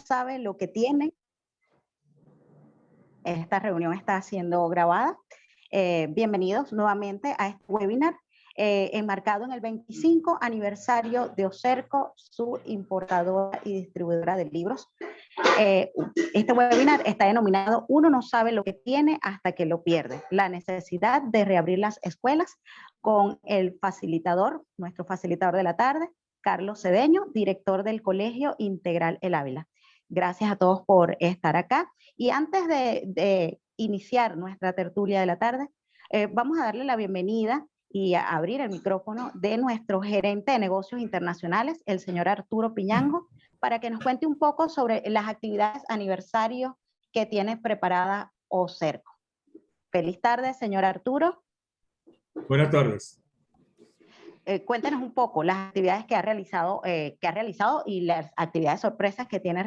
sabe lo que tiene. Esta reunión está siendo grabada. Bienvenidos nuevamente a este webinar enmarcado en el 25 aniversario de Ocerco, su importadora y distribuidora de libros. Este webinar está denominado "Uno no sabe lo que tiene hasta que lo pierde. La necesidad de reabrir las escuelas", con el facilitador, nuestro facilitador de la tarde, Carlos Cedeño, director del Colegio Integral El Ávila. Gracias a todos por estar acá. Y antes de iniciar nuestra tertulia de la tarde, vamos a darle la bienvenida y a abrir el micrófono de nuestro gerente de negocios internacionales, el señor Arturo Piñango, para que nos cuente un poco sobre las actividades aniversario que tiene preparada Ocerco. Feliz tarde, señor Arturo. Buenas tardes. Cuéntenos un poco las actividades que ha realizado y las actividades sorpresas que tiene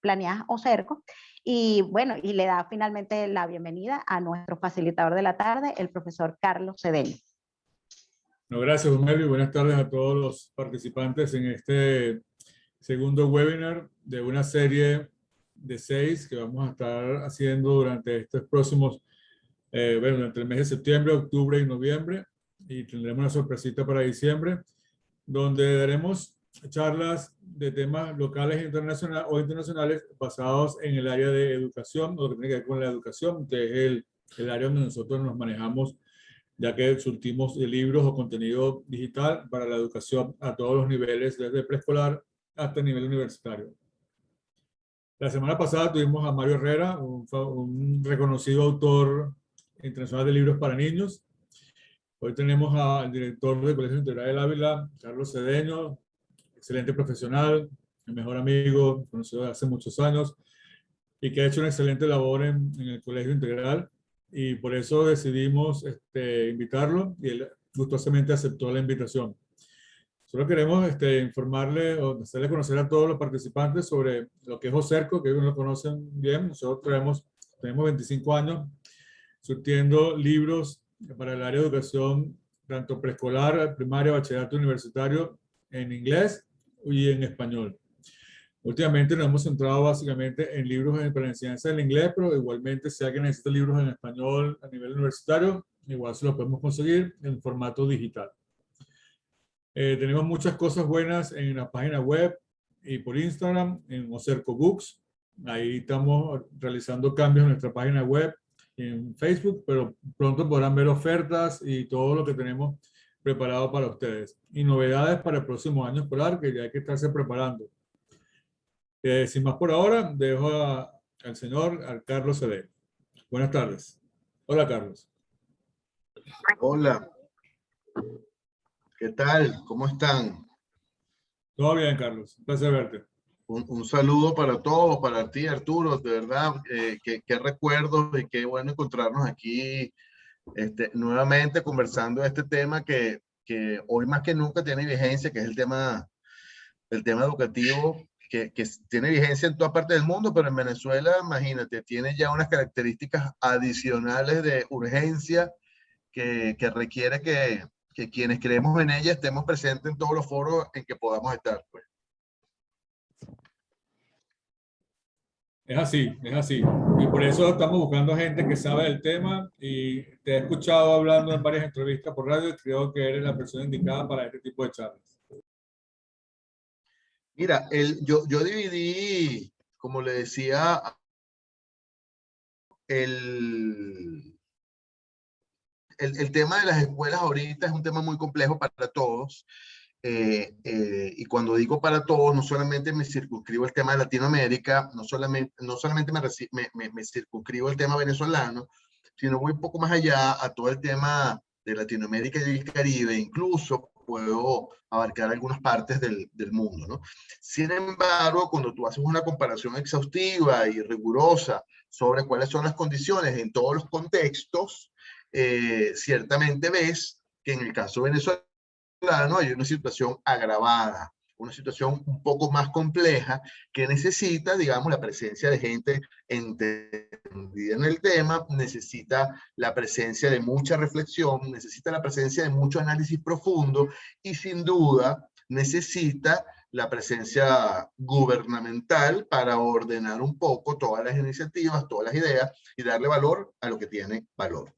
planeadas Ocerco. Y bueno, y le da finalmente la bienvenida a nuestro facilitador de la tarde, el profesor Carlos Cedeño. No, gracias, Melvin. Buenas tardes a todos los participantes en este segundo webinar de una serie de 6 que vamos a estar haciendo durante estos próximos, durante el mes de septiembre, octubre y noviembre. Y tendremos una sorpresita para diciembre, donde daremos charlas de temas locales o internacionales basados en el área de educación, o lo que tiene que ver con la educación, que es el área donde nosotros nos manejamos, ya que surtimos de libros o contenido digital para la educación a todos los niveles, desde preescolar hasta el nivel universitario. La semana pasada tuvimos a Mario Herrera, un reconocido autor internacional de libros para niños. Hoy tenemos al director del Colegio Integral del Ávila, Carlos Cedeño, excelente profesional, mi mejor amigo, conocido desde hace muchos años, y que ha hecho una excelente labor en el Colegio Integral, y por eso decidimos invitarlo, y él gustosamente aceptó la invitación. Solo queremos informarle o hacerle conocer a todos los participantes sobre lo que es Ocerco, que ellos lo conocen bien. Nosotros tenemos 25 años surtiendo libros para el área de educación, tanto preescolar, primaria, bachillerato, universitario, en inglés y en español. Últimamente nos hemos centrado básicamente en libros para enseñanza del inglés, pero igualmente si alguien necesita libros en español a nivel universitario, igual se los podemos conseguir en formato digital. Tenemos muchas cosas buenas en la página web y por Instagram, en Ocerco Books. Ahí estamos realizando cambios en nuestra página web, en Facebook, pero pronto podrán ver ofertas y todo lo que tenemos preparado para ustedes. Y novedades para el próximo año escolar, que ya hay que estarse preparando. Sin más por ahora, dejo al señor Carlos Cedeño. Buenas tardes. Hola, Carlos. Hola. ¿Qué tal? ¿Cómo están? Todo bien, Carlos. Un placer verte. Un saludo para todos, para ti, Arturo. De verdad, qué recuerdos y qué bueno encontrarnos aquí nuevamente conversando de este tema que hoy más que nunca tiene vigencia, que es el tema educativo, que tiene vigencia en toda parte del mundo, pero en Venezuela, imagínate, tiene ya unas características adicionales de urgencia que requiere que quienes creemos en ella estemos presentes en todos los foros en que podamos estar, pues. Es así, es así. Y por eso estamos buscando gente que sabe del tema, y te he escuchado hablando en varias entrevistas por radio y creo que eres la persona indicada para este tipo de charlas. Mira, yo dividí, como le decía, el tema de las escuelas ahorita es un tema muy complejo para todos. Y cuando digo para todos, no solamente me circunscribo el tema de Latinoamérica, no solamente me circunscribo el tema venezolano, sino voy un poco más allá a todo el tema de Latinoamérica y el Caribe, incluso puedo abarcar algunas partes del mundo, ¿no? Sin embargo, cuando tú haces una comparación exhaustiva y rigurosa sobre cuáles son las condiciones en todos los contextos, ciertamente ves que en el caso venezolano hay una situación agravada, una situación un poco más compleja que necesita, digamos, la presencia de gente entendida en el tema, necesita la presencia de mucha reflexión, necesita la presencia de mucho análisis profundo y sin duda necesita la presencia gubernamental para ordenar un poco todas las iniciativas, todas las ideas y darle valor a lo que tiene valor.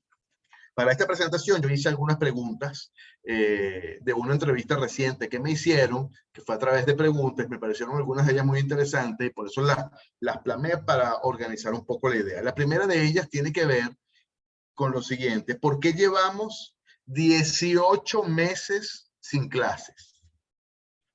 Para esta presentación yo hice algunas preguntas de una entrevista reciente que me hicieron, que fue a través de preguntas, me parecieron algunas de ellas muy interesantes y por eso las plasmé para organizar un poco la idea. La primera de ellas tiene que ver con lo siguiente: ¿por qué llevamos 18 meses sin clases?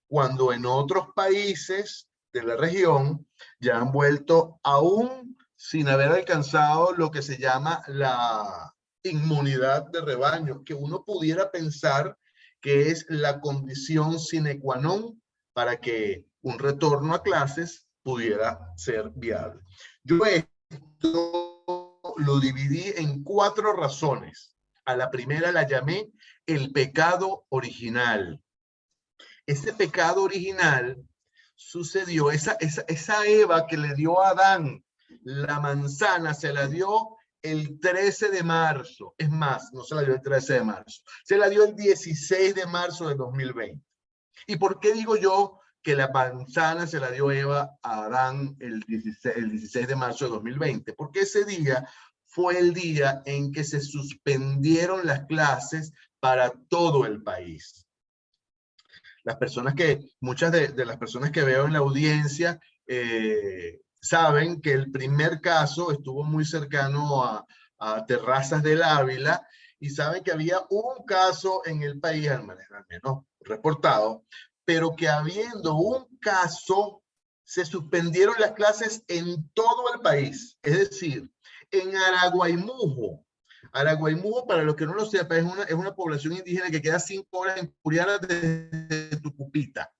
Cuando en otros países de la región ya han vuelto aún sin haber alcanzado lo que se llama la inmunidad de rebaño, que uno pudiera pensar que es la condición sine qua non para que un retorno a clases pudiera ser viable. Yo esto lo dividí en 4 razones. A la primera la llamé el pecado original. Ese pecado original sucedió, esa Eva que le dio a Adán la manzana, se la dio el 13 de marzo. Es más, no se la dio el 13 de marzo, se la dio el 16 de marzo de 2020. ¿Y por qué digo yo que la manzana se la dio Eva a Adán el 16 de marzo de 2020? Porque ese día fue el día en que se suspendieron las clases para todo el país. Las personas muchas de las personas que veo en la audiencia saben que el primer caso estuvo muy cercano a Terrazas del Ávila y saben que había un caso en el país, al menos reportado, pero que habiendo un caso se suspendieron las clases en todo el país. Es decir, en Araguaimujo. Araguaimujo, para los que no lo sepan, es una población indígena que queda 5 horas en Curiara desde Tucupita.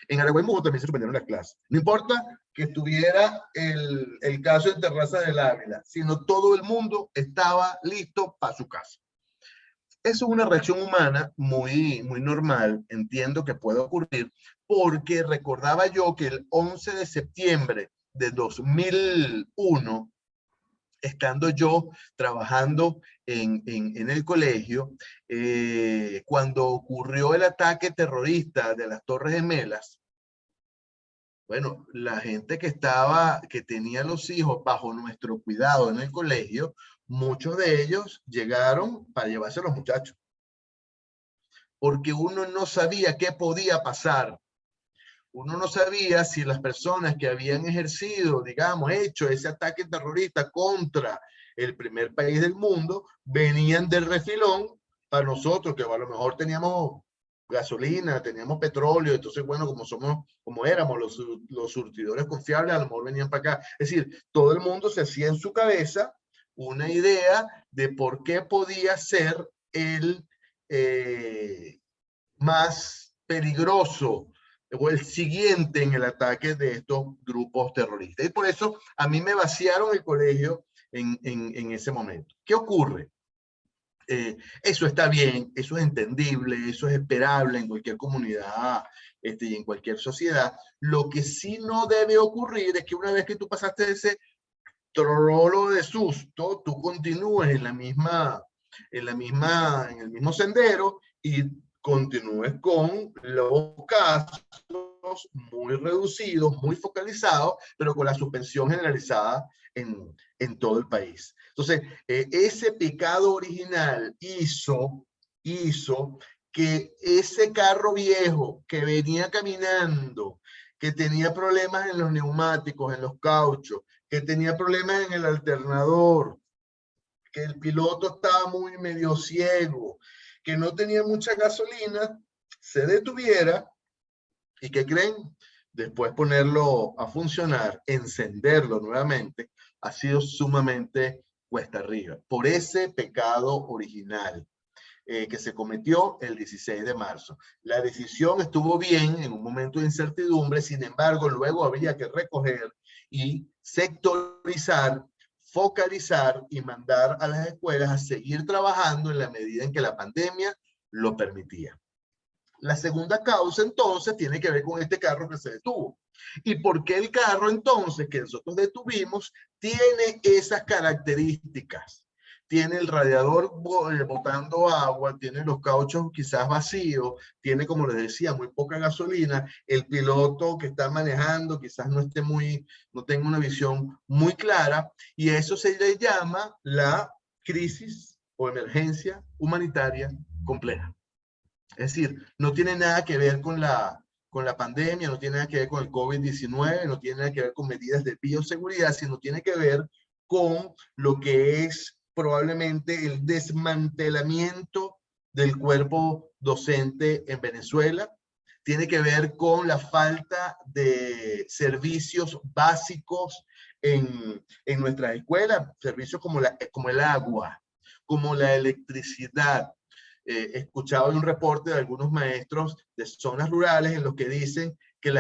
En Araguaimujo también se suspendieron las clases. No importa que estuviera el caso en Terrazas del Ávila, sino todo el mundo estaba listo para su casa. Eso es una reacción humana muy normal, entiendo que puede ocurrir, porque recordaba yo que el 11 de septiembre de 2001, estando yo trabajando en el colegio, cuando ocurrió el ataque terrorista de las Torres Gemelas, bueno, la gente que tenía los hijos bajo nuestro cuidado en el colegio, muchos de ellos llegaron para llevarse a los muchachos. Porque uno no sabía qué podía pasar. Uno no sabía si las personas que habían ejercido, digamos, hecho ese ataque terrorista contra el primer país del mundo, venían de refilón para nosotros, que a lo mejor teníamos gasolina, teníamos petróleo, entonces, bueno, como éramos los surtidores confiables, a lo mejor venían para acá. Es decir, todo el mundo se hacía en su cabeza una idea de por qué podía ser el más peligroso o el siguiente en el ataque de estos grupos terroristas. Y por eso a mí me vaciaron el colegio en ese momento. ¿Qué ocurre? Eso está bien, eso es entendible, eso es esperable en cualquier comunidad y en cualquier sociedad. Lo que sí no debe ocurrir es que una vez que tú pasaste ese trolo de susto, tú continúes en el mismo sendero y continúes con los casos muy reducidos, muy focalizados, pero con la suspensión generalizada en todo el país. Entonces, ese pecado original hizo que ese carro viejo que venía caminando, que tenía problemas en los neumáticos, en los cauchos, que tenía problemas en el alternador, que el piloto estaba muy medio ciego, que no tenía mucha gasolina, se detuviera y ¿qué creen? Después ponerlo a funcionar, encenderlo nuevamente, ha sido sumamente cuesta arriba por ese pecado original que se cometió el 16 de marzo. La decisión estuvo bien en un momento de incertidumbre, sin embargo, luego había que recoger y sectorizar, focalizar y mandar a las escuelas a seguir trabajando en la medida en que la pandemia lo permitía. La segunda causa, entonces, tiene que ver con este carro que se detuvo. ¿Y por qué el carro, entonces, que nosotros detuvimos, tiene esas características? tiene el radiador botando agua, tiene los cauchos quizás vacíos, tiene, como les decía, muy poca gasolina, el piloto que está manejando quizás no tenga una visión muy clara, y eso se le llama la crisis o emergencia humanitaria compleja. Es decir, no tiene nada que ver con la pandemia, no tiene nada que ver con el COVID-19, no tiene nada que ver con medidas de bioseguridad, sino tiene que ver con lo que es probablemente el desmantelamiento del cuerpo docente en Venezuela. Tiene que ver con la falta de servicios básicos en nuestras escuelas, servicios como el agua, como la electricidad. Escuchaba un reporte de algunos maestros de zonas rurales en los que dicen que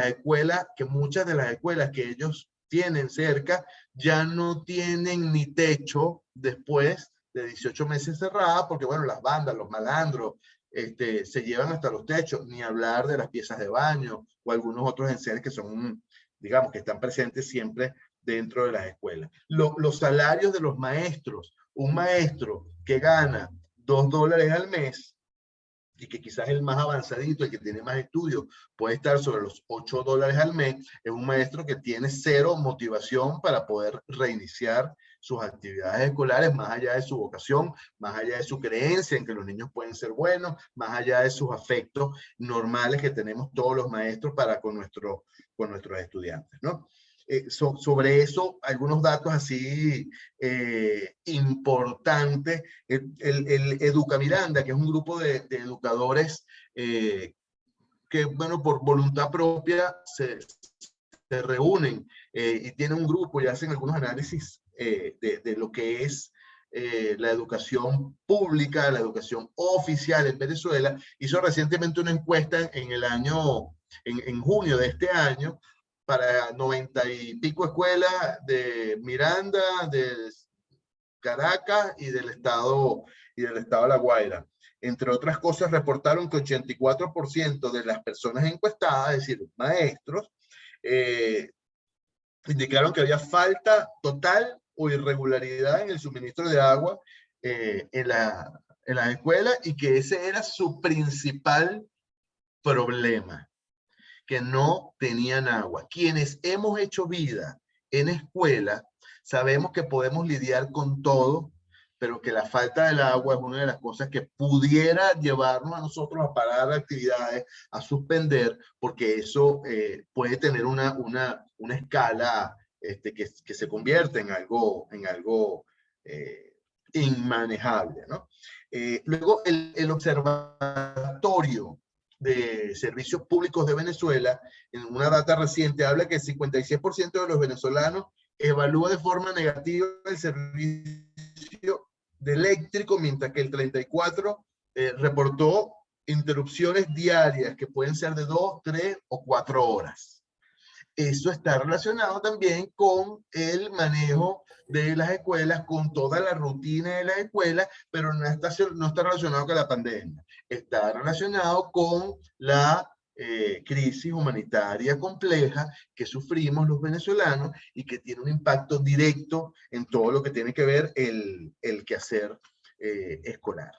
muchas de las escuelas que ellos tienen cerca ya no tienen ni techo después de 18 meses cerradas, porque bueno, las bandas, los malandros, se llevan hasta los techos, ni hablar de las piezas de baño o algunos otros enseres que son, digamos, que están presentes siempre dentro de las escuelas. Los salarios de los maestros, un maestro que gana $2 al mes, y que quizás el más avanzadito, el que tiene más estudios, puede estar sobre los $8 al mes, es un maestro que tiene cero motivación para poder reiniciar sus actividades escolares, más allá de su vocación, más allá de su creencia en que los niños pueden ser buenos, más allá de sus afectos normales que tenemos todos los maestros para con nuestros estudiantes, ¿no? Sobre eso, algunos datos así importantes. El Educamiranda, que es un grupo de educadores que, bueno, por voluntad propia se reúnen y tienen un grupo y hacen algunos análisis de lo que es la educación pública, la educación oficial en Venezuela. Hizo recientemente una encuesta en junio de este año, para 90 y pico escuelas de Miranda, de Caracas y del estado de La Guaira. Entre otras cosas, reportaron que 84% de las personas encuestadas, es decir, maestros, indicaron que había falta total o irregularidad en el suministro de agua en las escuelas, y que ese era su principal problema, que no tenían agua. Quienes hemos hecho vida en escuela sabemos que podemos lidiar con todo, pero que la falta del agua es una de las cosas que pudiera llevarnos a nosotros a parar actividades, a suspender, porque eso puede tener una escala que se convierte en algo inmanejable, ¿no? Luego el observatorio de Servicios Públicos de Venezuela, en una data reciente, habla que el 56% de los venezolanos evalúa de forma negativa el servicio de eléctrico, mientras que el 34% reportó interrupciones diarias que pueden ser de 2, 3 o 4 horas. Eso está relacionado también con el manejo de las escuelas, con toda la rutina de las escuelas, pero no está relacionado con la pandemia. Está relacionado con la crisis humanitaria compleja que sufrimos los venezolanos y que tiene un impacto directo en todo lo que tiene que ver el quehacer escolar.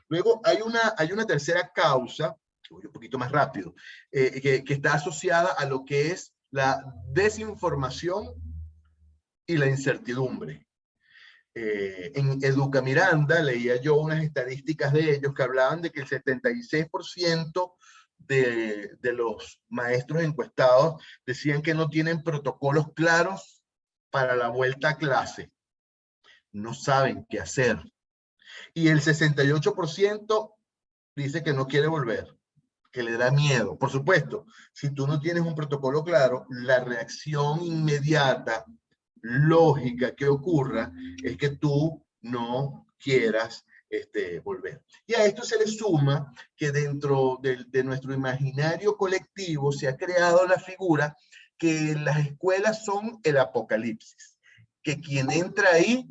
Luego hay una tercera causa, voy un poquito más rápido, que está asociada a lo que es la desinformación y la incertidumbre. En Educamiranda leía yo unas estadísticas de ellos que hablaban de que el 76% de los maestros encuestados decían que no tienen protocolos claros para la vuelta a clase. No saben qué hacer. Y el 68% dice que no quiere volver, que le da miedo. Por supuesto, si tú no tienes un protocolo claro, la reacción inmediata, lógica que ocurra, es que tú no quieras volver. Y a esto se le suma que dentro de nuestro imaginario colectivo se ha creado la figura que las escuelas son el apocalipsis, que quien entra ahí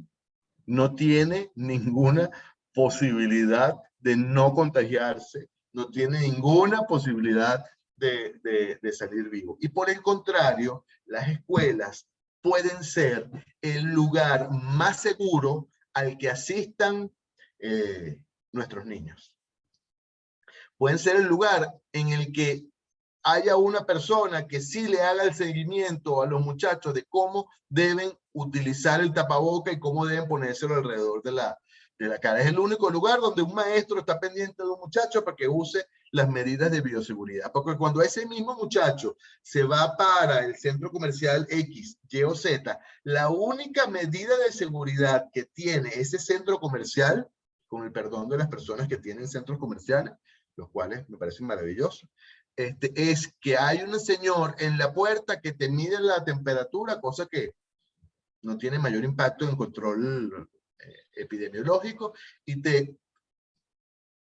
no tiene ninguna posibilidad de no contagiarse, no tiene ninguna posibilidad de salir vivo. Y por el contrario, las escuelas pueden ser el lugar más seguro al que asistan nuestros niños. Pueden ser el lugar en el que haya una persona que sí le haga el seguimiento a los muchachos de cómo deben utilizar el tapaboca y cómo deben ponérselo alrededor de la cara. Es el único lugar donde un maestro está pendiente de un muchacho para que use las medidas de bioseguridad. Porque cuando ese mismo muchacho se va para el centro comercial X, Y o Z, la única medida de seguridad que tiene ese centro comercial, con el perdón de las personas que tienen centros comerciales, los cuales me parecen maravillosos, es que hay un señor en la puerta que te mide la temperatura, cosa que no tiene mayor impacto en control epidemiológico, y te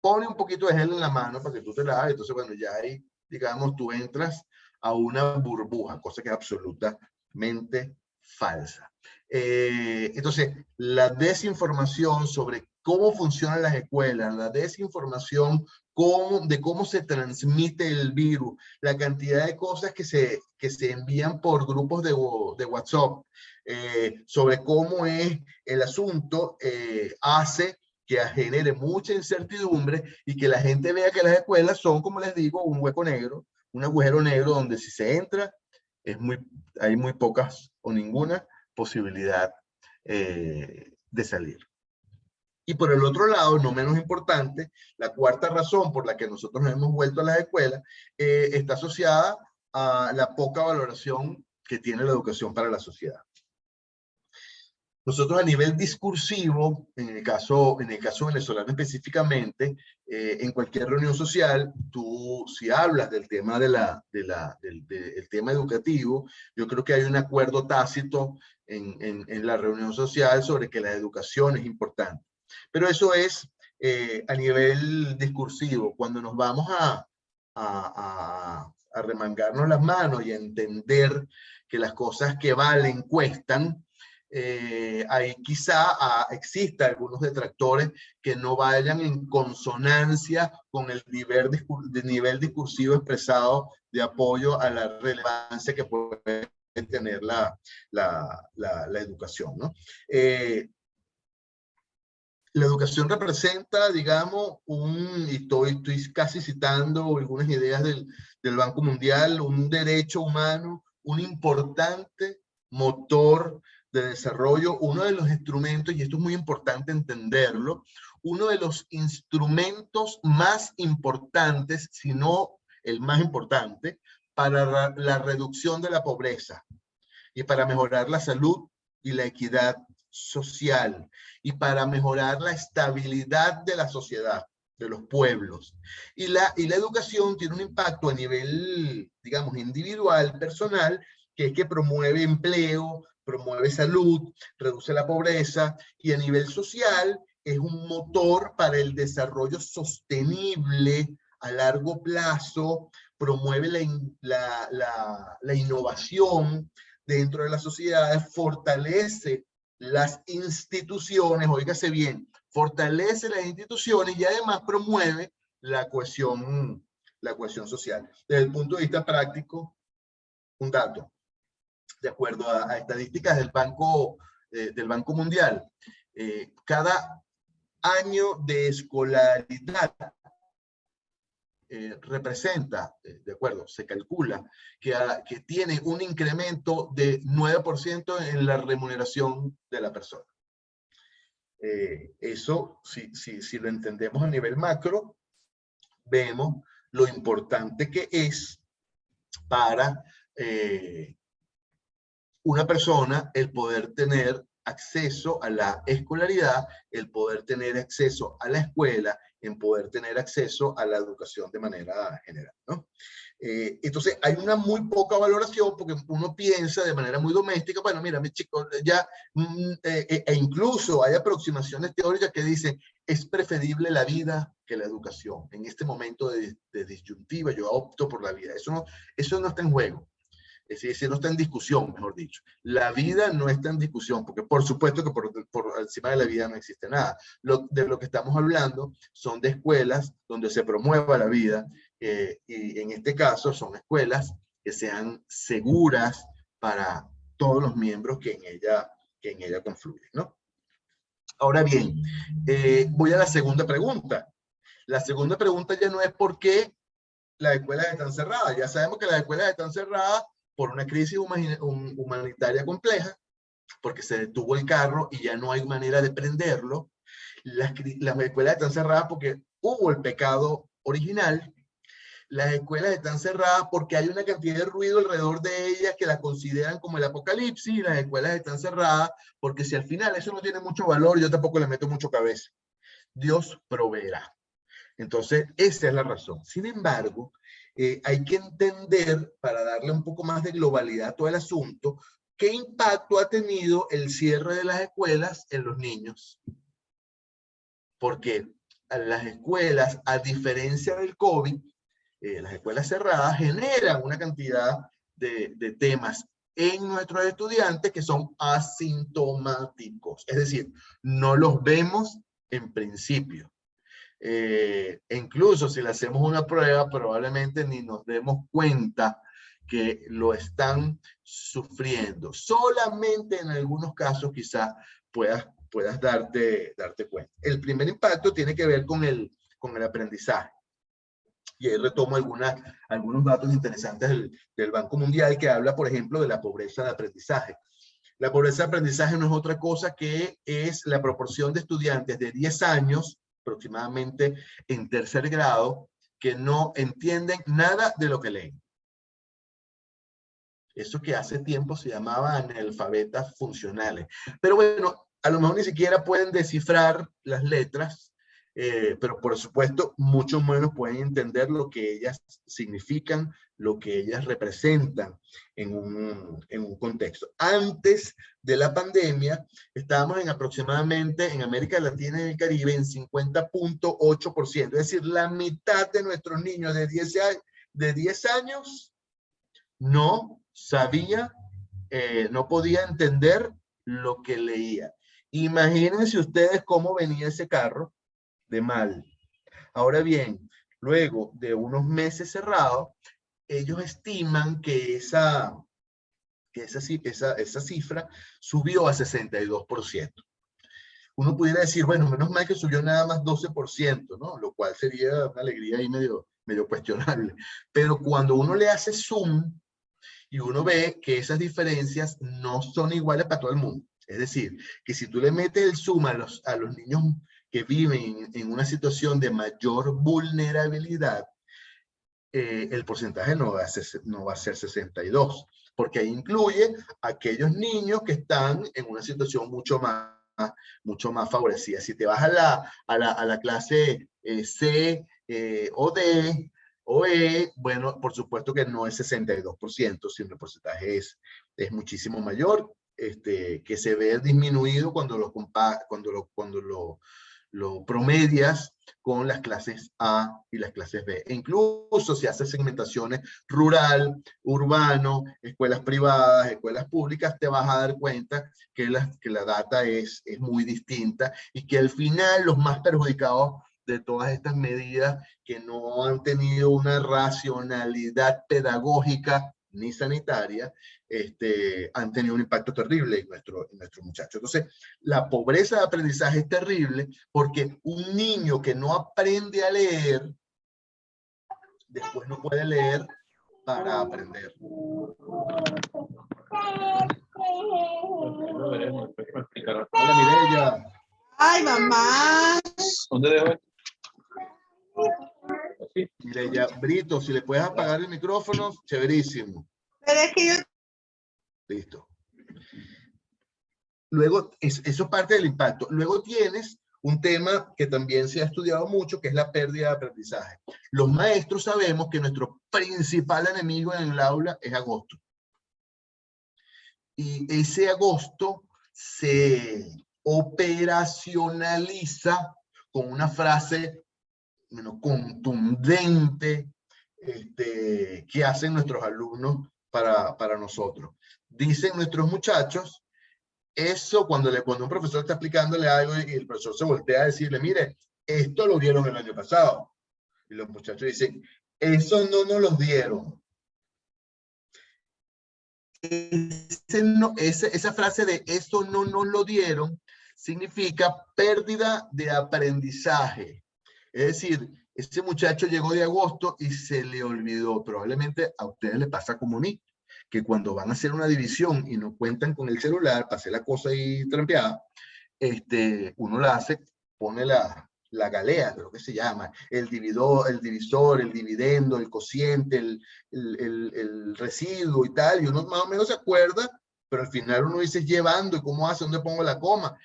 pone un poquito de gel en la mano para que tú te laves. Entonces, bueno, ya ahí, digamos, tú entras a una burbuja, cosa que es absolutamente falsa. Entonces, la desinformación sobre cómo funcionan las escuelas, la desinformación de cómo se transmite el virus, la cantidad de cosas que se envían por grupos de WhatsApp, sobre cómo es el asunto, hace que genere mucha incertidumbre y que la gente vea que las escuelas son, como les digo, un hueco negro, un agujero negro donde si se entra, hay muy pocas o ninguna posibilidad de salir. Y por el otro lado, no menos importante, la cuarta razón por la que nosotros nos hemos vuelto a las escuelas está asociada a la poca valoración que tiene la educación para la sociedad. Nosotros a nivel discursivo, en el caso venezolano específicamente, en cualquier reunión social, tú si hablas del tema del tema educativo, yo creo que hay un acuerdo tácito en la reunión social sobre que la educación es importante. Pero eso es a nivel discursivo. Cuando nos vamos a remangarnos las manos y a entender que las cosas que valen cuestan, ahí quizá exista algunos detractores que no vayan en consonancia con el nivel discursivo expresado de apoyo a la relevancia que puede tener la educación, ¿no? La educación representa, digamos, y estoy casi citando algunas ideas del Banco Mundial, un derecho humano, un importante motor de desarrollo, uno de los instrumentos, y esto es muy importante entenderlo, uno de los instrumentos más importantes, si no el más importante, para la reducción de la pobreza y para mejorar la salud y la equidad social y para mejorar la estabilidad de la sociedad, de los pueblos. Y la educación tiene un impacto a nivel, digamos, individual, personal, que es que promueve empleo, promueve salud, reduce la pobreza, y a nivel social es un motor para el desarrollo sostenible a largo plazo, promueve la innovación dentro de las sociedades, fortalece las instituciones, óigase bien, fortalece las instituciones y además promueve la cohesión social. Desde el punto de vista práctico, un dato. De acuerdo a estadísticas del Banco Mundial, cada año de escolaridad representa, de acuerdo, se calcula que tiene un incremento de 9% en la remuneración de la persona. Eso, si lo entendemos a nivel macro, vemos lo importante que es para una persona el poder tener acceso a la escolaridad, el poder tener acceso a la escuela, en poder tener acceso a la educación de manera general, ¿no? Entonces hay una muy poca valoración porque uno piensa de manera muy doméstica, bueno, mira, mi chico, ya, e incluso hay aproximaciones teóricas que dicen, es preferible la vida que la educación. En este momento de disyuntiva yo opto por la vida. Eso no está en juego. Es decir, no está en discusión, mejor dicho. La vida no está en discusión, porque por supuesto que por encima de la vida no existe nada. De lo que estamos hablando son de escuelas donde se promueva la vida, y en este caso son escuelas que sean seguras para todos los miembros que en ella confluyen, ¿no? Ahora bien, voy a la segunda pregunta. La segunda pregunta ya no es por qué las escuelas están cerradas. Ya sabemos que las escuelas están cerradas por una crisis humanitaria compleja, porque se detuvo el carro y ya no hay manera de prenderlo. Las escuelas están cerradas porque hubo el pecado original. Las escuelas están cerradas porque hay una cantidad de ruido alrededor de ellas que las consideran como el apocalipsis, y las escuelas están cerradas porque si al final eso no tiene mucho valor, yo tampoco le meto mucho cabeza. Dios proveerá. Entonces, esa es la razón. Sin embargo, hay que entender, para darle un poco más de globalidad a todo el asunto, qué impacto ha tenido el cierre de las escuelas en los niños. Porque las escuelas, a diferencia del COVID, las escuelas cerradas generan una cantidad de temas en nuestros estudiantes que son asintomáticos. Es decir, no los vemos en principio. Incluso si le hacemos una prueba, probablemente ni nos demos cuenta que lo están sufriendo. Solamente en algunos casos quizás puedas darte cuenta. El primer impacto tiene que ver con el aprendizaje. Y ahí retomo algunos datos interesantes del Banco Mundial, que habla, por ejemplo, de la pobreza de aprendizaje. La pobreza de aprendizaje no es otra cosa que es la proporción de estudiantes de 10 años, aproximadamente en tercer grado, que no entienden nada de lo que leen. Eso que hace tiempo se llamaba analfabetas funcionales. Pero bueno, a lo mejor ni siquiera pueden descifrar las letras, pero por supuesto mucho menos pueden entender lo que ellas significan, lo que ellas representan en un contexto. Antes de la pandemia, estábamos en aproximadamente, en América Latina y el Caribe, en 50.8%. Es decir, la mitad de nuestros niños de 10 años no sabía, no podía entender lo que leía. Imagínense ustedes cómo venía ese carro de mal. Ahora bien, luego de unos meses cerrados, ellos estiman que esa cifra subió a 62%. Uno pudiera decir, bueno, menos mal que subió nada más 12%, ¿no? Lo cual sería una alegría ahí medio cuestionable. Pero cuando uno le hace zoom y uno ve que esas diferencias no son iguales para todo el mundo. Es decir, que si tú le metes el zoom a los niños que viven en una situación de mayor vulnerabilidad, el porcentaje no va a ser 62, porque ahí incluye a aquellos niños que están en una situación mucho más favorecida. Si te vas a la clase C o D o E, bueno, por supuesto que no es 62%, sino el porcentaje es muchísimo mayor, que se ve disminuido cuando lo promedias con las clases A y las clases B. E incluso si haces segmentaciones rural, urbano, escuelas privadas, escuelas públicas, te vas a dar cuenta que la data es muy distinta y que al final los más perjudicados de todas estas medidas que no han tenido una racionalidad pedagógica ni sanitaria, han tenido un impacto terrible en nuestros muchachos. Entonces, la pobreza de aprendizaje es terrible porque un niño que no aprende a leer, después no puede leer para aprender. Hola, Mireya. Ay, mamá. ¿Dónde dejo esto? Mireya, Brito, si le puedes apagar el micrófono, chéverísimo. Pero es que yo... Listo. Luego, eso es parte del impacto. Luego tienes un tema que también se ha estudiado mucho, que es la pérdida de aprendizaje. Los maestros sabemos que nuestro principal enemigo en el aula es agosto. Y ese agosto se operacionaliza con una frase contundente que hacen nuestros alumnos para nosotros. Dicen nuestros muchachos, eso cuando un profesor está explicándole algo y el profesor se voltea a decirle, mire, esto lo vieron el año pasado. Y los muchachos dicen, eso no nos lo dieron. Esa frase de eso no nos lo dieron significa pérdida de aprendizaje. Es decir, ese muchacho llegó de agosto y se le olvidó. Probablemente a ustedes les pasa como a mí, que cuando van a hacer una división y no cuentan con el celular para hacer la cosa ahí trampeada, uno la hace, pone la galea, creo que se llama, el divisor, el dividendo, el cociente, el residuo y tal, y uno más o menos se acuerda, pero al final uno dice llevando, ¿y cómo hace? ¿Dónde pongo la coma?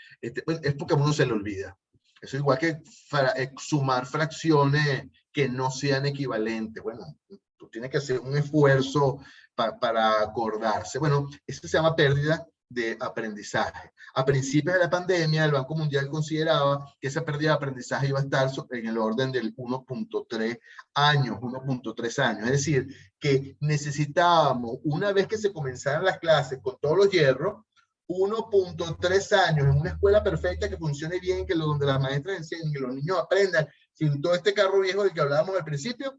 Pues, es porque a uno se le olvida. Eso es igual que sumar fracciones que no sean equivalentes. Bueno, tú tienes que hacer un esfuerzo para acordarse. Bueno, eso se llama pérdida de aprendizaje. A principios de la pandemia, el Banco Mundial consideraba que esa pérdida de aprendizaje iba a estar en el orden del 1.3 años, 1.3 años. Es decir, que necesitábamos, una vez que se comenzaran las clases con todos los hierros, 1.3 años en una escuela perfecta que funcione bien, que donde las maestras enseñen y los niños aprendan, sin todo este carro viejo del que hablábamos al principio,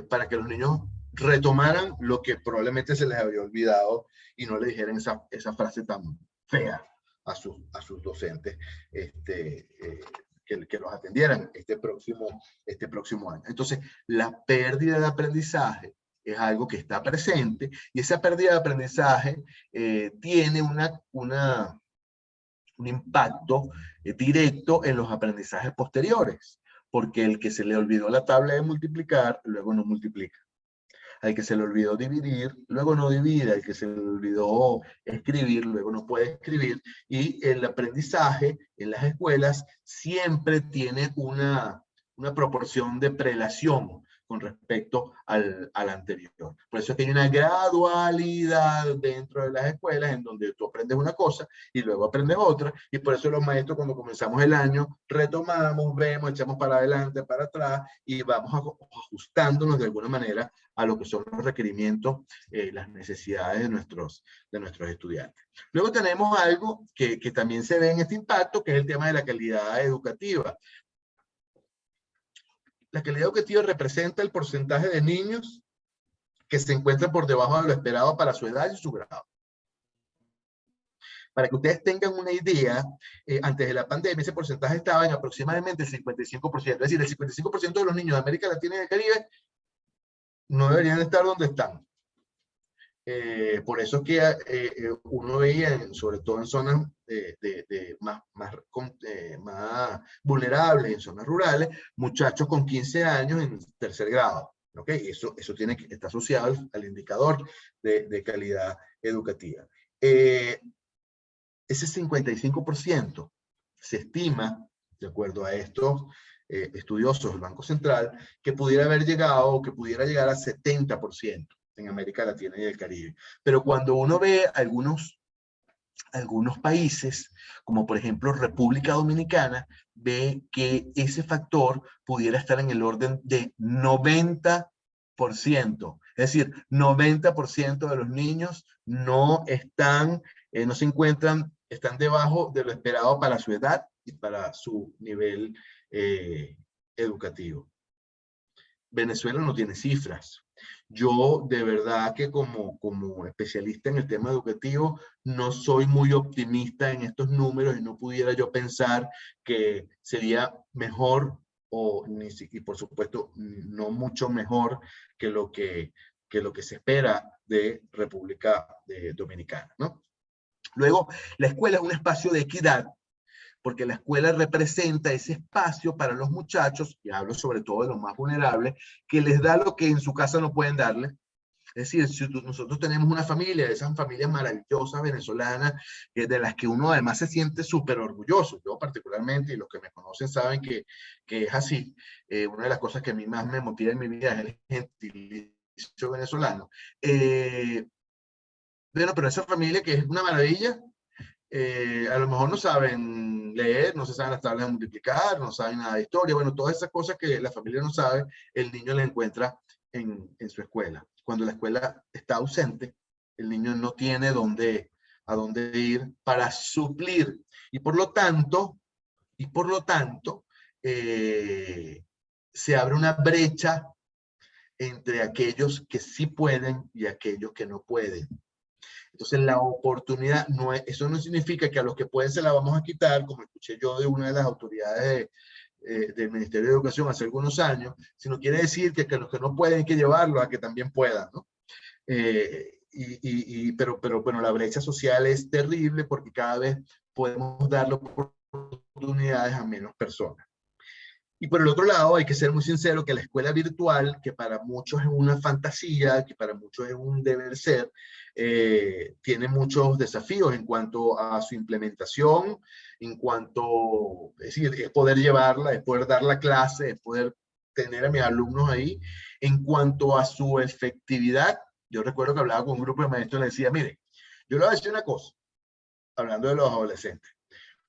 para que los niños retomaran lo que probablemente se les había olvidado y no le dijeran esa frase tan fea a sus docentes que los atendieran este próximo año. Entonces, la pérdida de aprendizaje es algo que está presente y esa pérdida de aprendizaje tiene un impacto directo en los aprendizajes posteriores, porque el que se le olvidó la tabla de multiplicar, luego no multiplica. Al que se le olvidó dividir, luego no divide. Al que se le olvidó escribir, luego no puede escribir. Y el aprendizaje en las escuelas siempre tiene una proporción de prelación con respecto al anterior. Por eso es que hay una gradualidad dentro de las escuelas en donde tú aprendes una cosa y luego aprendes otra, y por eso los maestros cuando comenzamos el año retomamos, vemos, echamos para adelante, para atrás y vamos ajustándonos de alguna manera a lo que son los requerimientos, las necesidades de nuestros estudiantes. Luego tenemos algo que también se ve en este impacto, que es el tema de la calidad educativa. La calidad educativa representa el porcentaje de niños que se encuentran por debajo de lo esperado para su edad y su grado. Para que ustedes tengan una idea, antes de la pandemia ese porcentaje estaba en aproximadamente el 55%. Es decir, el 55% de los niños de América Latina y del Caribe no deberían estar donde están. Por eso es que uno veía, sobre todo en zonas más vulnerables, en zonas rurales, muchachos con 15 años en tercer grado. ¿Okay? Eso está asociado al indicador de calidad educativa. Ese 55% se estima, de acuerdo a estos estudiosos del Banco Central, que pudiera haber llegado o que pudiera llegar a 70% en América Latina y el Caribe. Pero cuando uno ve algunos países, como por ejemplo República Dominicana, ve que ese factor pudiera estar en el orden de 90%. Es decir, 90% de los niños no se encuentran, están debajo de lo esperado para su edad y para su nivel educativo. Venezuela no tiene cifras. Yo de verdad que como especialista en el tema educativo no soy muy optimista en estos números y no pudiera yo pensar que sería mejor y por supuesto no mucho mejor que lo que se espera de República Dominicana, ¿no? Luego, la escuela es un espacio de equidad, porque la escuela representa ese espacio para los muchachos, y hablo sobre todo de los más vulnerables, que les da lo que en su casa no pueden darle. Es decir, si nosotros tenemos una familia, de esas familias maravillosas venezolanas, de las que uno además se siente súper orgulloso, yo particularmente, y los que me conocen saben que es así, una de las cosas que a mí más me motiva en mi vida es el gentilicio venezolano. Bueno, pero esa familia que es una maravilla, a lo mejor no saben leer, no se saben las tablas de multiplicar, no saben nada de historia. Bueno, todas esas cosas que la familia no sabe, el niño las encuentra en su escuela. Cuando la escuela está ausente, el niño no tiene a dónde ir para suplir. Y por lo tanto, se abre una brecha entre aquellos que sí pueden y aquellos que no pueden. Entonces la oportunidad, eso no significa que a los que pueden se la vamos a quitar, como escuché yo de una de las autoridades del Ministerio de Educación hace algunos años, sino quiere decir que a los que no pueden hay que llevarlos a que también puedan, ¿no? Pero bueno, la brecha social es terrible porque cada vez podemos darle oportunidades a menos personas. Y por el otro lado, hay que ser muy sincero que la escuela virtual, que para muchos es una fantasía, que para muchos es un deber ser, tiene muchos desafíos en cuanto a su implementación, en cuanto, es decir, es poder llevarla, es poder dar la clase, es poder tener a mis alumnos ahí. En cuanto a su efectividad, yo recuerdo que hablaba con un grupo de maestros y les decía, mire, yo le voy a decir una cosa, hablando de los adolescentes.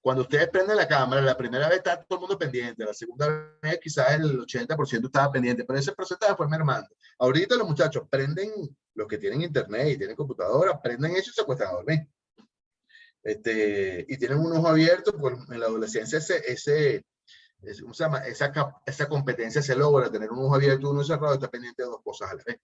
Cuando ustedes prenden la cámara, la primera vez está todo el mundo pendiente, la segunda vez quizás el 80% estaba pendiente, pero ese porcentaje fue mermando. Ahorita los muchachos prenden, los que tienen internet y tienen computadora, prenden eso y se acuestan a dormir. Y tienen un ojo abierto, porque en la adolescencia ¿cómo se llama? Esa competencia se logra, tener un ojo abierto y uno cerrado, está pendiente de dos cosas a la vez.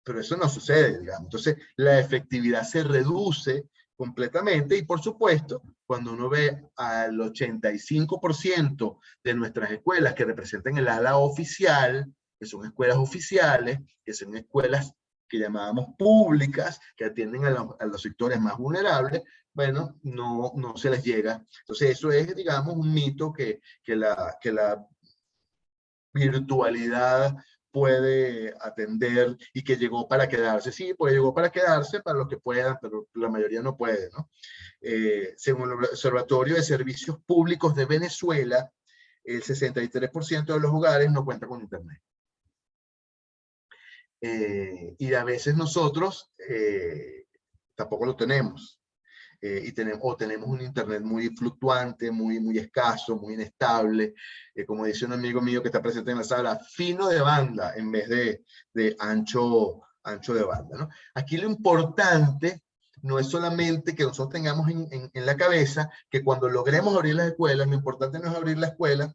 Pero eso no sucede, digamos. Entonces, la efectividad se reduce completamente y, por supuesto, cuando uno ve al 85% de nuestras escuelas que representan el ala oficial, que son escuelas oficiales, que son escuelas que llamábamos públicas, que atienden a los sectores más vulnerables, bueno, no se les llega. Entonces, eso es, digamos, un mito que la virtualidad puede atender y que llegó para quedarse. Sí, pues llegó para quedarse para los que puedan, pero la mayoría no puede, ¿no? Según el Observatorio de Servicios Públicos de Venezuela, el 63% de los hogares no cuenta con internet. Y a veces nosotros tampoco lo tenemos. Tenemos un internet muy fluctuante, muy escaso, muy inestable, como dice un amigo mío que está presente en la sala, fino de banda en vez de ancho de banda, ¿no? Aquí lo importante no es solamente que nosotros tengamos en la cabeza que cuando logremos abrir las escuelas, lo importante no es abrir la escuela,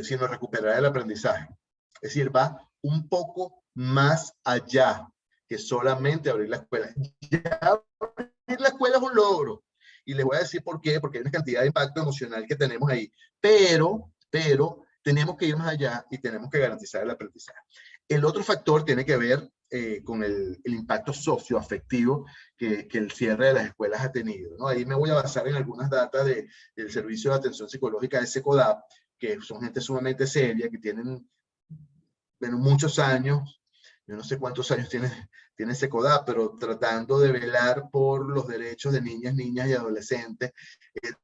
sino recuperar el aprendizaje. Es decir, va un poco más allá que solamente abrir la escuela. Ya la escuela es un logro. Y les voy a decir por qué, porque hay una cantidad de impacto emocional que tenemos ahí. Pero tenemos que ir más allá y tenemos que garantizar el aprendizaje. El otro factor tiene que ver con el impacto socioafectivo que el cierre de las escuelas ha tenido, ¿no? Ahí me voy a basar en algunas datas del Servicio de Atención Psicológica de SECODAP, que son gente sumamente seria, que tienen muchos años. Yo no sé cuántos años tiene SECODAP, pero tratando de velar por los derechos de niñas y adolescentes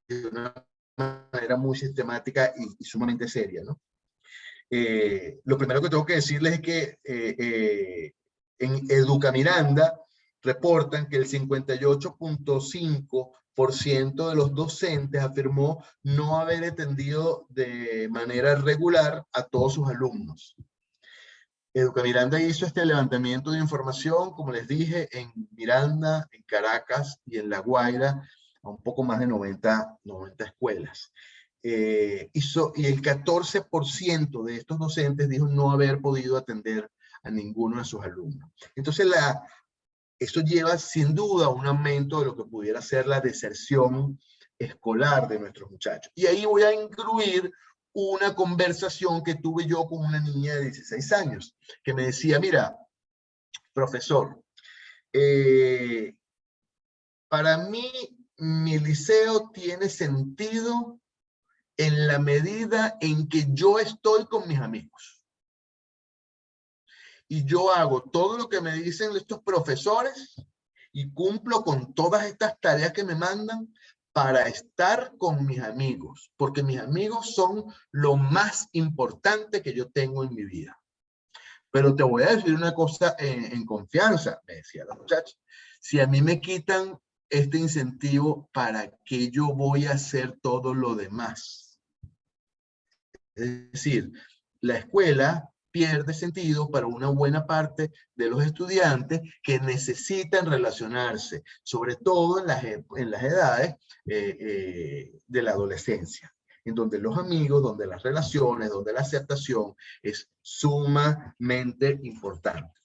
de una manera muy sistemática y sumamente seria, ¿no? Lo primero que tengo que decirles es que en Educamiranda reportan que el 58.5% de los docentes afirmó no haber atendido de manera regular a todos sus alumnos. Educamiranda hizo este levantamiento de información, como les dije, en Miranda, en Caracas y en La Guaira, a un poco más de 90 escuelas. Y el 14% de estos docentes dijo no haber podido atender a ninguno de sus alumnos. Entonces, esto lleva sin duda a un aumento de lo que pudiera ser la deserción escolar de nuestros muchachos. Y ahí voy a incluir una conversación que tuve yo con una niña de 16 años, que me decía, mira, profesor, para mí mi liceo tiene sentido en la medida en que yo estoy con mis amigos. Y yo hago todo lo que me dicen estos profesores y cumplo con todas estas tareas que me mandan para estar con mis amigos, porque mis amigos son lo más importante que yo tengo en mi vida. Pero te voy a decir una cosa en confianza, me decía la muchacha. Si a mí me quitan este incentivo, ¿para qué yo voy a hacer todo lo demás? Es decir, la escuela pierde sentido para una buena parte de los estudiantes que necesitan relacionarse, sobre todo en las edades de la adolescencia, en donde los amigos, donde las relaciones, donde la aceptación es sumamente importante.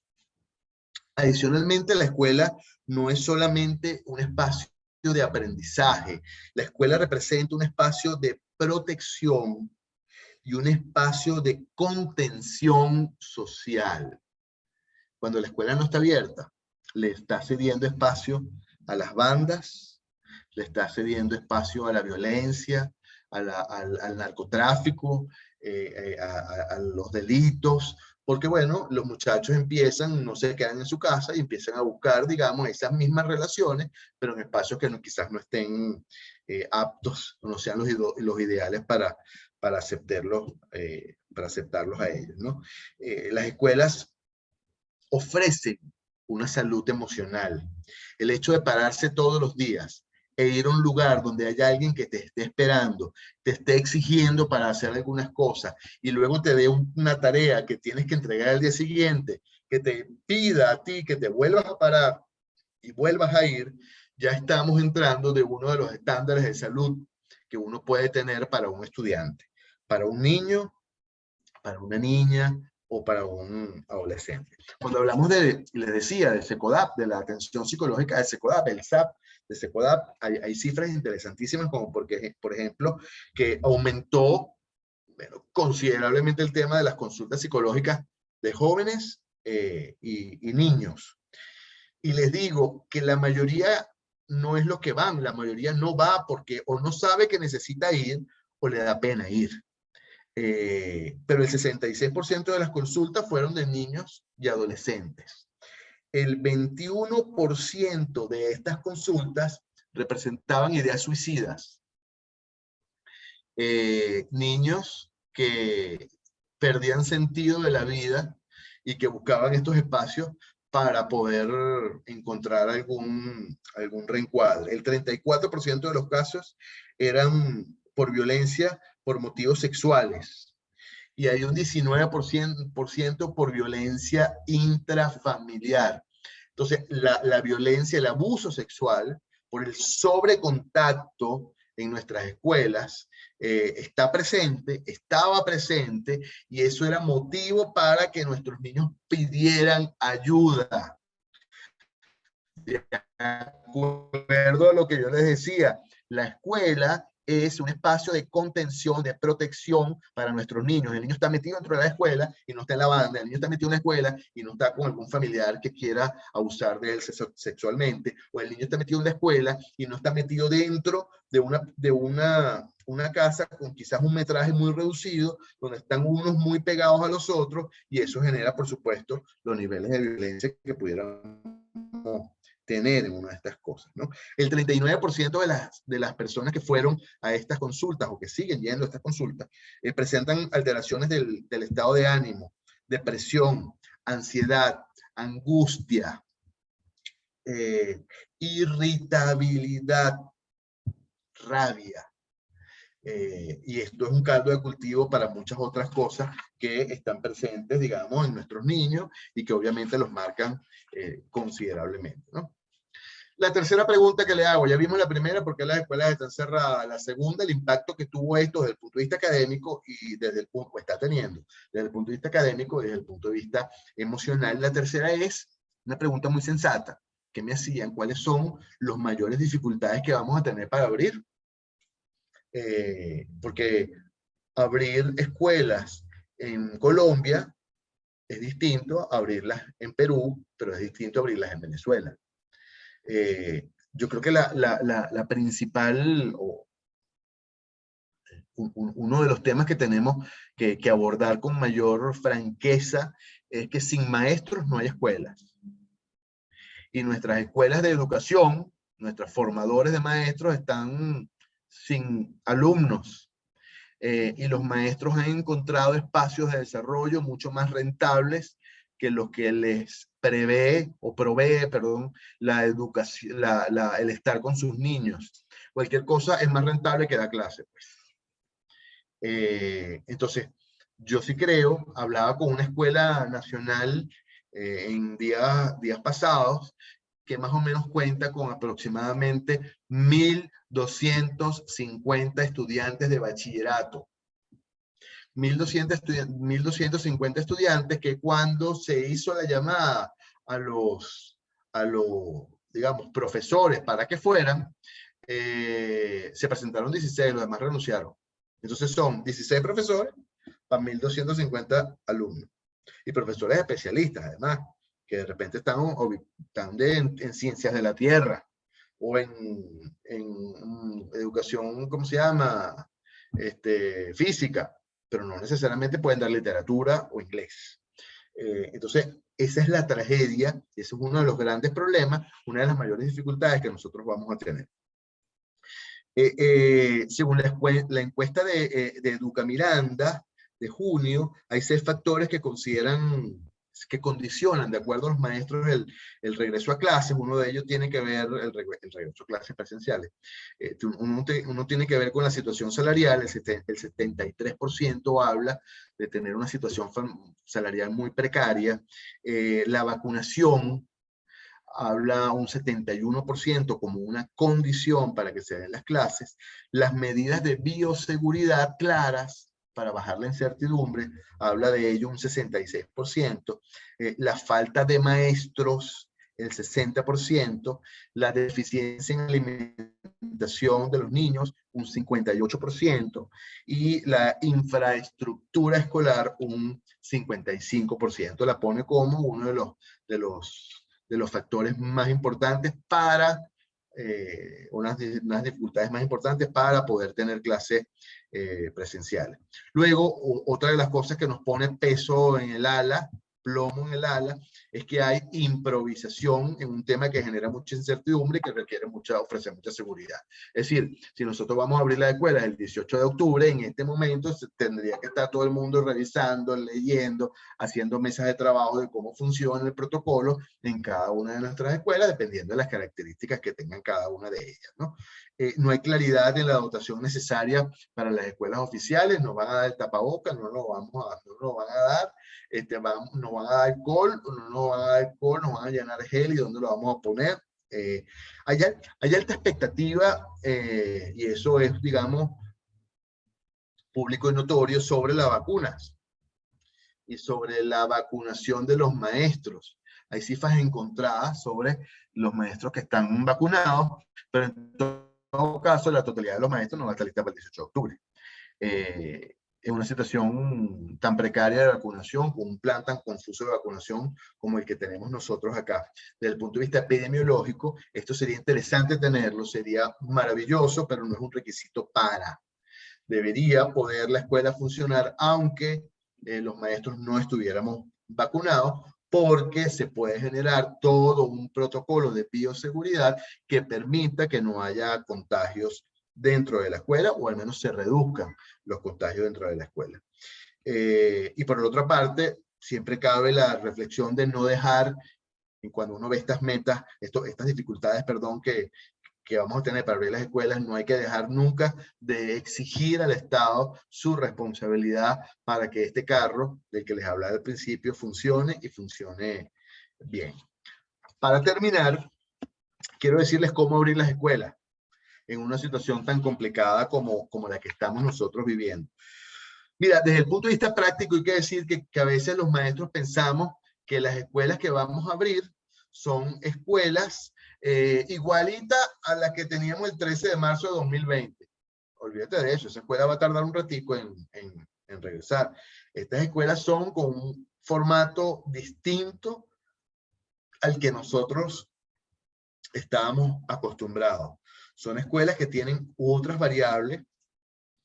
Adicionalmente, la escuela no es solamente un espacio de aprendizaje. La escuela representa un espacio de protección y un espacio de contención social. Cuando la escuela no está abierta, le está cediendo espacio a las bandas, le está cediendo espacio a la violencia, al narcotráfico, a los delitos, porque bueno, los muchachos empiezan, no se quedan en su casa y empiezan a buscar, digamos, esas mismas relaciones, pero en espacios que no, quizás no estén aptos, o no sean los ideales para aceptarlos a ellos, ¿no? Las escuelas ofrecen una salud emocional. El hecho de pararse todos los días e ir a un lugar donde haya alguien que te esté esperando, te esté exigiendo para hacer algunas cosas y luego te dé una tarea que tienes que entregar al día siguiente, que te pida a ti que te vuelvas a parar y vuelvas a ir, ya estamos entrando de uno de los estándares de salud que uno puede tener para un estudiante, para un niño, para una niña o para un adolescente. Cuando hablamos de, les decía, del SECODAP, de la atención psicológica del SECODAP, el SAP de SECODAP, hay cifras interesantísimas como porque, por ejemplo, que aumentó considerablemente el tema de las consultas psicológicas de jóvenes y niños. Y les digo que la mayoría no es lo que van, la mayoría no va porque o no sabe que necesita ir o le da pena ir. Pero el 66% de las consultas fueron de niños y adolescentes. El 21% de estas consultas representaban ideas suicidas. Niños que perdían sentido de la vida y que buscaban estos espacios para poder encontrar algún reencuadre. El 34% de los casos eran por violencia por motivos sexuales y hay un 19% por violencia intrafamiliar. Entonces, la violencia, el abuso sexual por el sobrecontacto en nuestras escuelas está presente, estaba presente, y eso era motivo para que nuestros niños pidieran ayuda. De acuerdo a lo que yo les decía, la escuela es un espacio de contención, de protección para nuestros niños. El niño está metido dentro de la escuela y no está en la banda. El niño está metido en la escuela y no está con algún familiar que quiera abusar de él sexualmente. O el niño está metido en la escuela y no está metido dentro de una casa con quizás un metraje muy reducido, donde están unos muy pegados a los otros, y eso genera, por supuesto, los niveles de violencia que pudieran tener en una de estas cosas, ¿no? El 39% de las personas que fueron a estas consultas o que siguen yendo a estas consultas presentan alteraciones del estado de ánimo, depresión, ansiedad, angustia, irritabilidad, rabia. Y esto es un caldo de cultivo para muchas otras cosas que están presentes, digamos, en nuestros niños y que obviamente los marcan considerablemente, ¿no? La tercera pregunta que le hago, ya vimos la primera, porque las escuelas están cerradas. La segunda, el impacto que tuvo esto desde el punto de vista académico y desde el punto, está teniendo, desde el punto de vista académico y desde el punto de vista emocional. La tercera es una pregunta muy sensata que me hacían: ¿cuáles son las mayores dificultades que vamos a tener para abrir? Porque abrir escuelas en Colombia es distinto a abrirlas en Perú, pero es distinto a abrirlas en Venezuela. Yo creo que la principal, uno de los temas que tenemos que abordar con mayor franqueza es que sin maestros no hay escuelas. Y nuestras escuelas de educación, nuestros formadores de maestros están sin alumnos. Y los maestros han encontrado espacios de desarrollo mucho más rentables que los que les provee la educación, el estar con sus niños. Cualquier cosa es más rentable que dar clase, pues. Entonces, yo sí creo, hablaba con una escuela nacional en días pasados, que más o menos cuenta con aproximadamente 1.250 estudiantes de bachillerato. 1.250 estudiantes que cuando se hizo la llamada a los, digamos, profesores para que fueran, se presentaron 16, los demás renunciaron. Entonces son 16 profesores para 1.250 alumnos. Y profesores especialistas, además, que de repente están en ciencias de la tierra o en educación, ¿cómo se llama? Física, pero no necesariamente pueden dar literatura o inglés. Entonces, esa es la tragedia, ese es uno de los grandes problemas, una de las mayores dificultades que nosotros vamos a tener. Según la encuesta de Educamiranda de junio, hay 6 factores que condicionan, de acuerdo a los maestros, el regreso a clases. Uno de ellos tiene que ver, el regreso a clases presenciales. Uno tiene que ver con la situación salarial. El 73% habla de tener una situación salarial muy precaria. La vacunación habla un 71% como una condición para que se den las clases. Las medidas de bioseguridad claras para bajar la incertidumbre, habla de ello un 66%. La falta de maestros, el 60%. La deficiencia en alimentación de los niños, un 58%. Y la infraestructura escolar, un 55%. La pone como uno de los factores más importantes para, unas dificultades más importantes para poder tener clases presenciales. Luego, otra de las cosas que nos pone peso en el ala, plomo en el ala, es que hay improvisación en un tema que genera mucha incertidumbre y que requiere ofrecer mucha seguridad. Es decir, si nosotros vamos a abrir la escuela el 18 de octubre, en este momento tendría que estar todo el mundo revisando, leyendo, haciendo mesas de trabajo de cómo funciona el protocolo en cada una de nuestras escuelas, dependiendo de las características que tengan cada una de ellas, ¿no? No hay claridad en la dotación necesaria para las escuelas oficiales. Nos van a dar el tapabocas, no nos van a dar, nos van a dar alcohol, no nos van a dar alcohol, nos van a llenar gel y dónde lo vamos a poner. Hay alta expectativa, y eso es, digamos, público y notorio, sobre las vacunas y sobre la vacunación de los maestros. Hay cifras encontradas sobre los maestros que están vacunados, pero en todo caso la totalidad de los maestros no va a estar lista para el 18 de octubre. En una situación tan precaria de vacunación, con un plan tan confuso de vacunación como el que tenemos nosotros acá. Desde el punto de vista epidemiológico, esto sería interesante tenerlo, sería maravilloso, pero no es un requisito para. Debería poder la escuela funcionar aunque los maestros no estuviéramos vacunados, porque se puede generar todo un protocolo de bioseguridad que permita que no haya contagios dentro de la escuela, o al menos se reduzcan los contagios dentro de la escuela. Y por la otra parte, siempre cabe la reflexión de no dejar, cuando uno ve estas metas, estas dificultades, perdón, que vamos a tener para abrir las escuelas, no hay que dejar nunca de exigir al Estado su responsabilidad para que este carro, del que les hablaba al principio, funcione y funcione bien. Para terminar, quiero decirles cómo abrir las escuelas en una situación tan complicada como la que estamos nosotros viviendo. Mira, desde el punto de vista práctico hay que decir que a veces los maestros pensamos que las escuelas que vamos a abrir son escuelas igualita a la que teníamos el 13 de marzo de 2020. Olvídate de eso, esa escuela va a tardar un ratico en regresar. Estas escuelas son con un formato distinto al que nosotros estábamos acostumbrados. Son escuelas que tienen otras variables,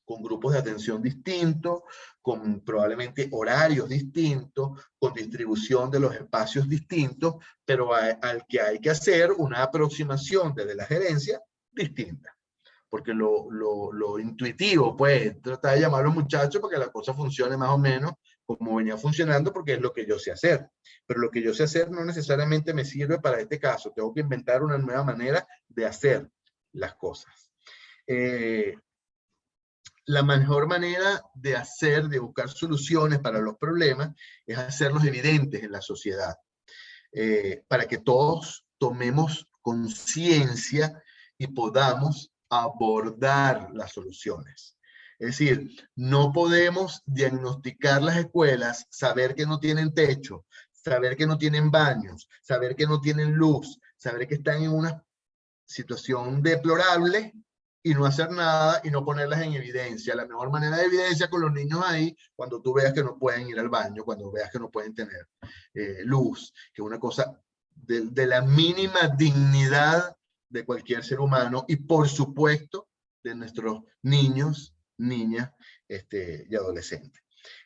con grupos de atención distintos, con probablemente horarios distintos, con distribución de los espacios distintos, pero al que hay que hacer una aproximación desde la gerencia distinta. Porque lo intuitivo, pues, tratar de llamar a los muchachos para que la cosa funcione más o menos como venía funcionando, porque es lo que yo sé hacer. Pero lo que yo sé hacer no necesariamente me sirve para este caso. Tengo que inventar una nueva manera de hacer las cosas. La mejor manera de buscar soluciones para los problemas es hacerlos evidentes en la sociedad, para que todos tomemos conciencia y podamos abordar las soluciones. Es decir, no podemos diagnosticar las escuelas, saber que no tienen techo, saber que no tienen baños, saber que no tienen luz, saber que están en una situación deplorable y no hacer nada y no ponerlas en evidencia. La mejor manera de evidencia con los niños ahí, cuando tú veas que no pueden ir al baño, cuando veas que no pueden tener luz, que es una cosa de la mínima dignidad de cualquier ser humano y por supuesto de nuestros niños, niñas y adolescentes.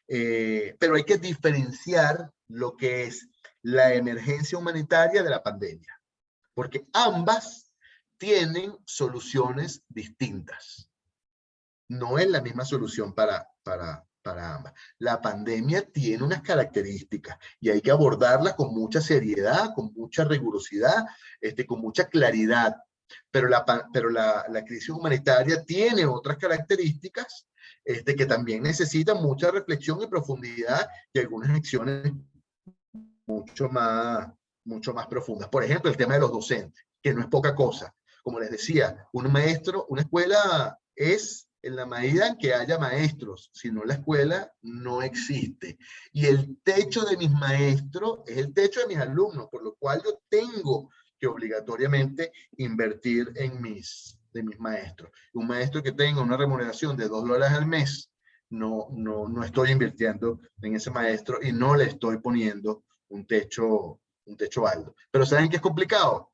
Pero hay que diferenciar lo que es la emergencia humanitaria de la pandemia, porque ambas tienen soluciones distintas. No es la misma solución para ambas. La pandemia tiene unas características y hay que abordarla con mucha seriedad, con mucha rigurosidad, con mucha claridad. Pero la crisis humanitaria tiene otras características que también necesitan mucha reflexión y profundidad y algunas acciones mucho más profundas. Por ejemplo, el tema de los docentes, que no es poca cosa. Como les decía, un maestro, una escuela es en la medida en que haya maestros, si no la escuela no existe. Y el techo de mis maestros es el techo de mis alumnos, por lo cual yo tengo que obligatoriamente invertir en mis maestros. Un maestro que tenga una remuneración de $2 al mes, no estoy invirtiendo en ese maestro y no le estoy poniendo un techo alto. Pero ¿saben qué es complicado?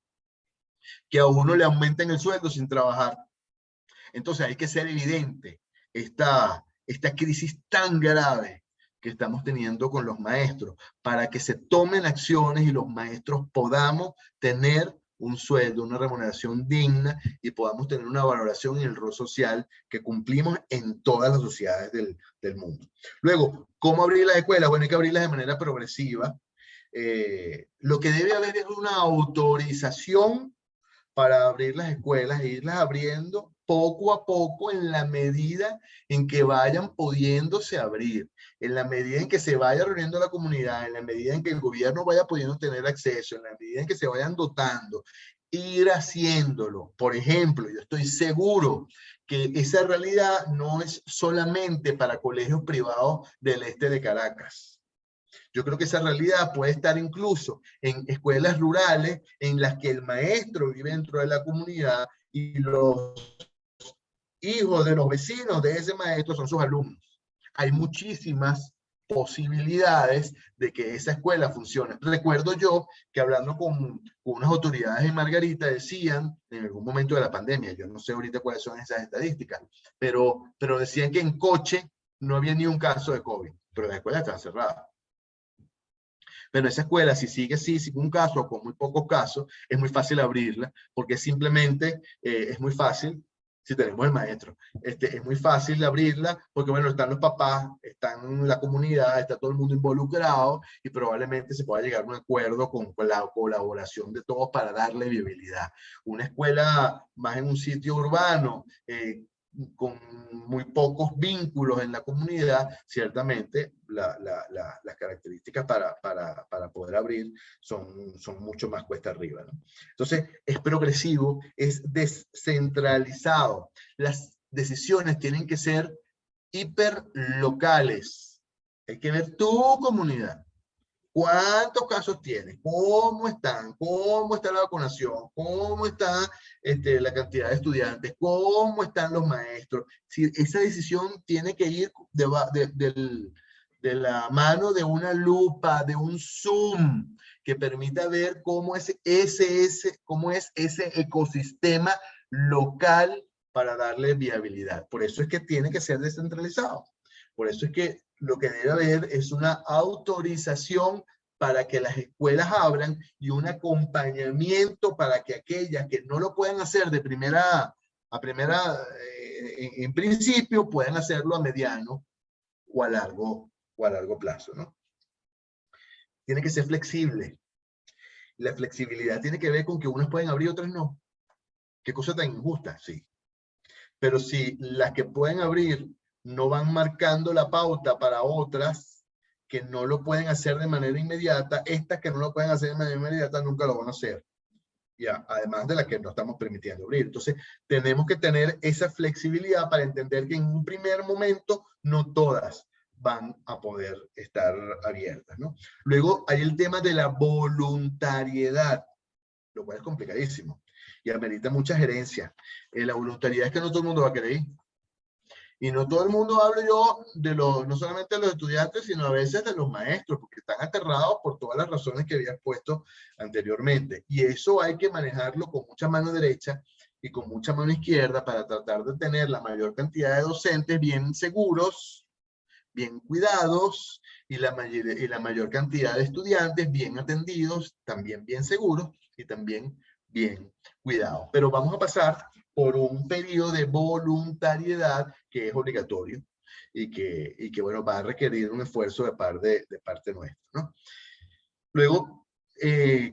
Que a uno le aumenten el sueldo sin trabajar. Entonces hay que ser evidente esta crisis tan grave que estamos teniendo con los maestros para que se tomen acciones y los maestros podamos tener un sueldo, una remuneración digna y podamos tener una valoración en el rol social que cumplimos en todas las sociedades del mundo. Luego, ¿cómo abrir las escuelas? Bueno, hay que abrirlas de manera progresiva. Lo que debe haber es una autorización para abrir las escuelas e irlas abriendo poco a poco en la medida en que vayan pudiéndose abrir, en la medida en que se vaya reuniendo la comunidad, en la medida en que el gobierno vaya pudiendo tener acceso, en la medida en que se vayan dotando, ir haciéndolo. Por ejemplo, yo estoy seguro que esa realidad no es solamente para colegios privados del este de Caracas. Yo creo que esa realidad puede estar incluso en escuelas rurales en las que el maestro vive dentro de la comunidad y los hijos de los vecinos de ese maestro son sus alumnos. Hay muchísimas posibilidades de que esa escuela funcione. Recuerdo yo que hablando con unas autoridades en Margarita decían en algún momento de la pandemia, yo no sé ahorita cuáles son esas estadísticas, pero decían que en Coche no había ni un caso de COVID, pero la escuela estaba cerrada. Pero esa escuela, si sigue así, sin un caso o con muy pocos casos, es muy fácil abrirla, porque simplemente es muy fácil, si tenemos el maestro, es muy fácil abrirla, porque bueno, están los papás, están la comunidad, está todo el mundo involucrado, y probablemente se pueda llegar a un acuerdo con la colaboración de todos para darle viabilidad. Una escuela más en un sitio urbano, con muy pocos vínculos en la comunidad, ciertamente las características para poder abrir son mucho más cuesta arriba, ¿no? Entonces, es progresivo, es descentralizado. Las decisiones tienen que ser hiperlocales. Hay que ver tu comunidad. ¿Cuántos casos tienes? ¿Cómo están? ¿Cómo está la vacunación? ¿Cómo está la cantidad de estudiantes? ¿Cómo están los maestros? Si esa decisión tiene que ir de la mano de una lupa, de un zoom, que permita ver cómo es ese ecosistema local para darle viabilidad. Por eso es que tiene que ser descentralizado. Por eso es que lo que debe haber es una autorización para que las escuelas abran y un acompañamiento para que aquellas que no lo puedan hacer en principio, puedan hacerlo a mediano o a largo plazo, ¿no? Tiene que ser flexible. La flexibilidad tiene que ver con que unas pueden abrir, otras no. Qué cosa tan injusta, sí. Pero si las que pueden abrir no van marcando la pauta para otras que no lo pueden hacer de manera inmediata, estas que no lo pueden hacer de manera inmediata nunca lo van a hacer. Ya, además de las que no estamos permitiendo abrir. Entonces, tenemos que tener esa flexibilidad para entender que en un primer momento no todas van a poder estar abiertas, ¿no? Luego hay el tema de la voluntariedad, lo cual es complicadísimo y amerita mucha gerencia. La voluntariedad es que no todo el mundo va a querer ir. Y no todo el mundo, hablo yo de los, no solamente de los estudiantes, sino a veces de los maestros, porque están aterrados por todas las razones que había expuesto anteriormente. Y eso hay que manejarlo con mucha mano derecha y con mucha mano izquierda para tratar de tener la mayor cantidad de docentes bien seguros, bien cuidados, y la mayor cantidad de estudiantes bien atendidos, también bien seguros y también bien cuidados. Pero vamos a pasar por un periodo de voluntariedad que es obligatorio y que bueno, va a requerir un esfuerzo de parte nuestra, ¿no? Luego,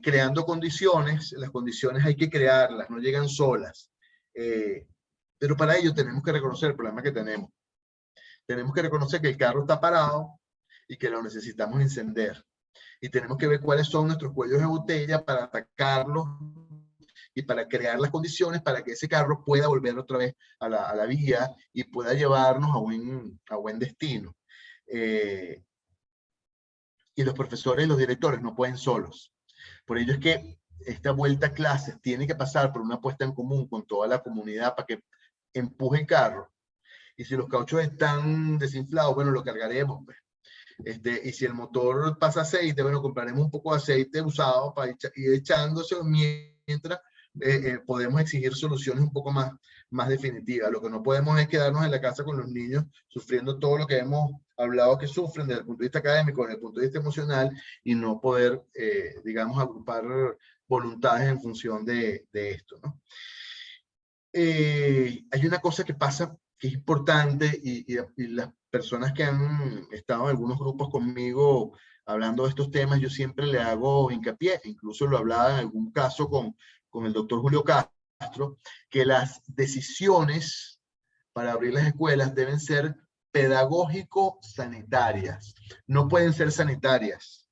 creando condiciones, las condiciones hay que crearlas, no llegan solas. Pero para ello tenemos que reconocer el problema que tenemos. Tenemos que reconocer que el carro está parado y que lo necesitamos encender. Y tenemos que ver cuáles son nuestros cuellos de botella para atacarlos y para crear las condiciones para que ese carro pueda volver otra vez a la vía y pueda llevarnos a buen destino. Y los profesores y los directores no pueden solos. Por ello es que esta vuelta a clases tiene que pasar por una puesta en común con toda la comunidad para que empuje el carro. Y si los cauchos están desinflados, bueno, lo cargaremos, pues. Y si el motor pasa aceite, bueno, compraremos un poco de aceite usado para ir echándose mientras podemos exigir soluciones un poco más definitivas. Lo que no podemos es quedarnos en la casa con los niños sufriendo todo lo que hemos hablado que sufren desde el punto de vista académico, desde el punto de vista emocional, y no poder, digamos, agrupar voluntades en función de esto, ¿no? Hay una cosa que pasa que es importante y las personas que han estado en algunos grupos conmigo hablando de estos temas, yo siempre le hago hincapié, incluso lo hablaba en algún caso con el doctor Julio Castro, que las decisiones para abrir las escuelas deben ser pedagógico-sanitarias. No pueden ser sanitarias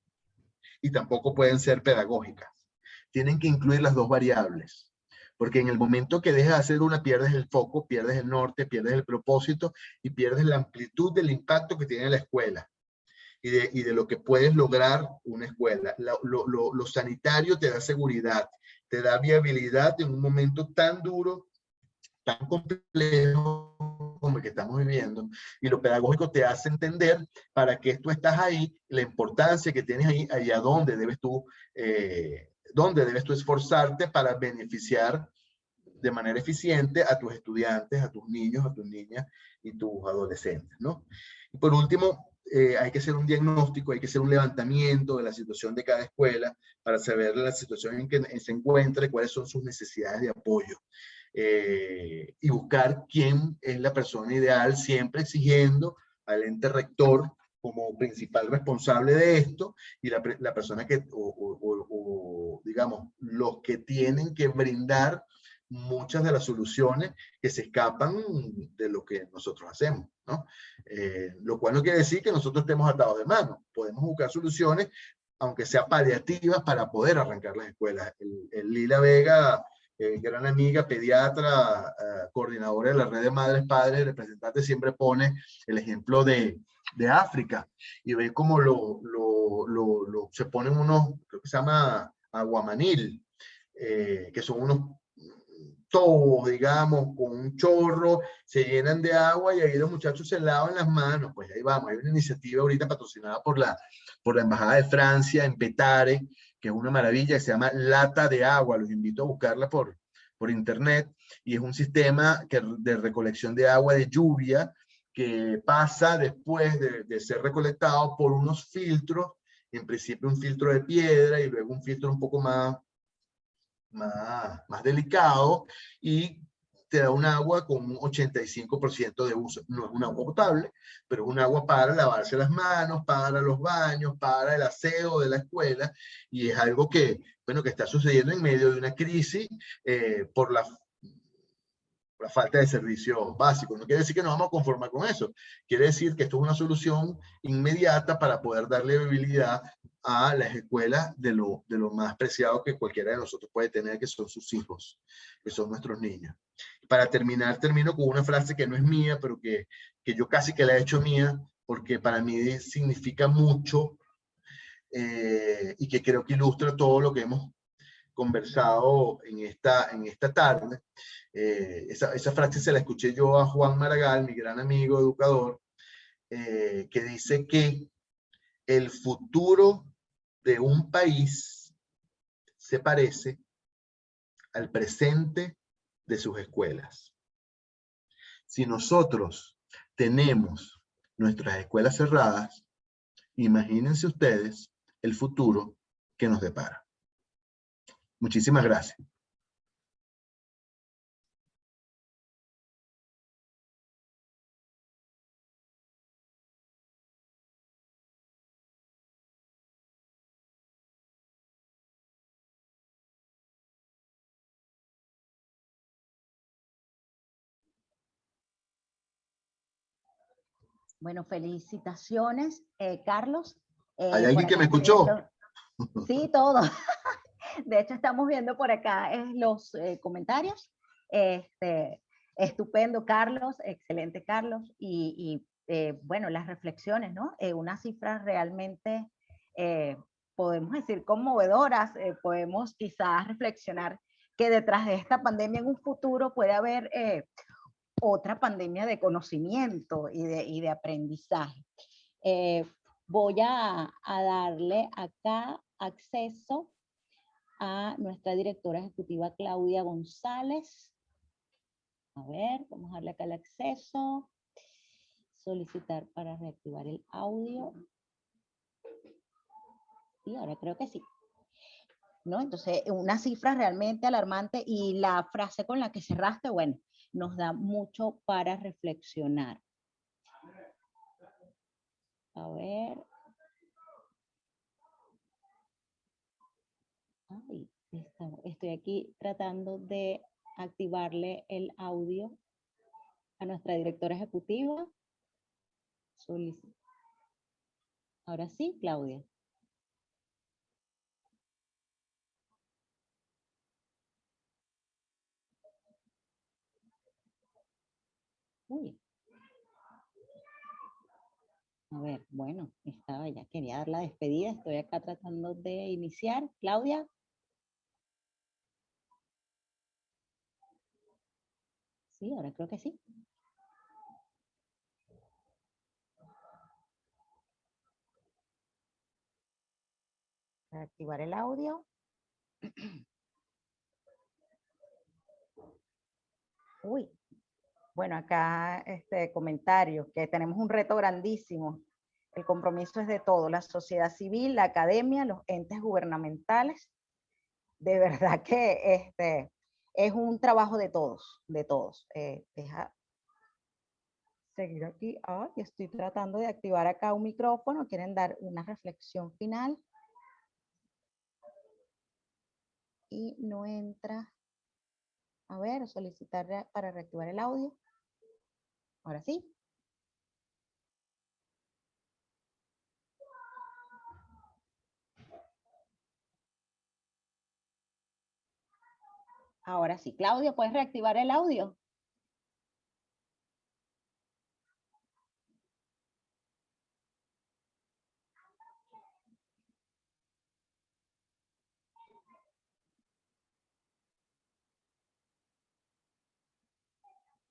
y tampoco pueden ser pedagógicas. Tienen que incluir las dos variables. Porque en el momento que dejas de hacer una, pierdes el foco, pierdes el norte, pierdes el propósito y pierdes la amplitud del impacto que tiene la escuela y de lo que puedes lograr una escuela. Lo sanitario te da seguridad, te da viabilidad en un momento tan duro, tan complejo como el que estamos viviendo, y lo pedagógico te hace entender para qué tú estás ahí, la importancia que tienes ahí, allá dónde debes tú esforzarte para beneficiar de manera eficiente a tus estudiantes, a tus niños, a tus niñas y tus adolescentes, ¿no? Y por último, hay que hacer un diagnóstico, hay que hacer un levantamiento de la situación de cada escuela para saber la situación en que se encuentra y cuáles son sus necesidades de apoyo. Y buscar quién es la persona ideal, siempre exigiendo al ente rector como principal responsable de esto y la persona que, digamos, los que tienen que brindar muchas de las soluciones que se escapan de lo que nosotros hacemos, ¿no? Lo cual no quiere decir que nosotros estemos atados de manos. Podemos buscar soluciones, aunque sean paliativas, para poder arrancar las escuelas. El Lila Vega, gran amiga, pediatra, coordinadora de la red de madres, padres, representante, siempre pone el ejemplo de África y ve cómo se ponen unos, creo que se llama aguamanil, que son unos tobos, digamos, con un chorro, se llenan de agua y ahí los muchachos se lavan las manos. Pues ahí vamos, hay una iniciativa ahorita patrocinada por la Embajada de Francia en Petare, que es una maravilla, que se llama Lata de Agua. Los invito a buscarla por internet, y es un sistema de recolección de agua de lluvia que pasa después de ser recolectado por unos filtros, en principio un filtro de piedra y luego un filtro un poco más delicado, y te da un agua con un 85% de uso. No es un agua potable, pero es un agua para lavarse las manos, para los baños, para el aseo de la escuela, y es algo que, bueno, que está sucediendo en medio de una crisis por la falta de servicios básicos. No quiere decir que nos vamos a conformar con eso. Quiere decir que esto es una solución inmediata para poder darle viabilidad a las escuelas de lo más preciado que cualquiera de nosotros puede tener, que son sus hijos, que son nuestros niños. Para terminar, termino con una frase que no es mía, pero que yo casi que la he hecho mía porque para mí significa mucho y que creo que ilustra todo lo que hemos conversado en esta tarde. Esa frase se la escuché yo a Juan Maragall, mi gran amigo educador, que dice que el futuro de un país se parece al presente de sus escuelas. Si nosotros tenemos nuestras escuelas cerradas, imagínense ustedes el futuro que nos depara. Muchísimas gracias. Bueno, felicitaciones, Carlos. ¿Hay por alguien que acá me estoy escuchó? viendo- Sí, todo. De hecho, estamos viendo por acá los comentarios. Estupendo, Carlos, excelente, Carlos. Bueno, las reflexiones, ¿no? Unas cifras realmente, podemos decir, conmovedoras. Podemos quizás reflexionar que detrás de esta pandemia en un futuro puede haber otra pandemia de conocimiento y de aprendizaje. Voy a darle acá acceso a nuestra directora ejecutiva Claudia González. A ver, vamos a darle acá el acceso. Solicitar para reactivar el audio. Y ahora creo que sí. ¿No? Entonces, una cifra realmente alarmante y la frase con la que cerraste, bueno, nos da mucho para reflexionar. A ver. Ay, estoy aquí tratando de activarle el audio a nuestra directora ejecutiva. Ahora sí, Claudia. Uy. A ver, bueno, ya quería dar la despedida. Estoy acá tratando de iniciar. Claudia. Sí, ahora creo que sí. Para activar el audio. Uy. Bueno, acá comentario, que tenemos un reto grandísimo. El compromiso es de todo, la sociedad civil, la academia, los entes gubernamentales. De verdad que es un trabajo de todos, de todos. Deja seguir aquí. Estoy tratando de activar acá un micrófono. ¿Quieren dar una reflexión final? Y no entra. A ver, solicitar para reactivar el audio. Ahora sí. Ahora sí. Claudia, ¿puedes reactivar el audio?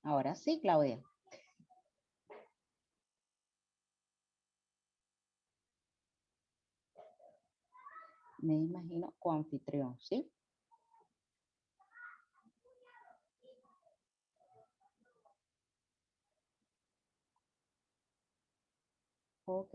Ahora sí, Claudia. Me imagino coanfitrión, ¿sí? Ok.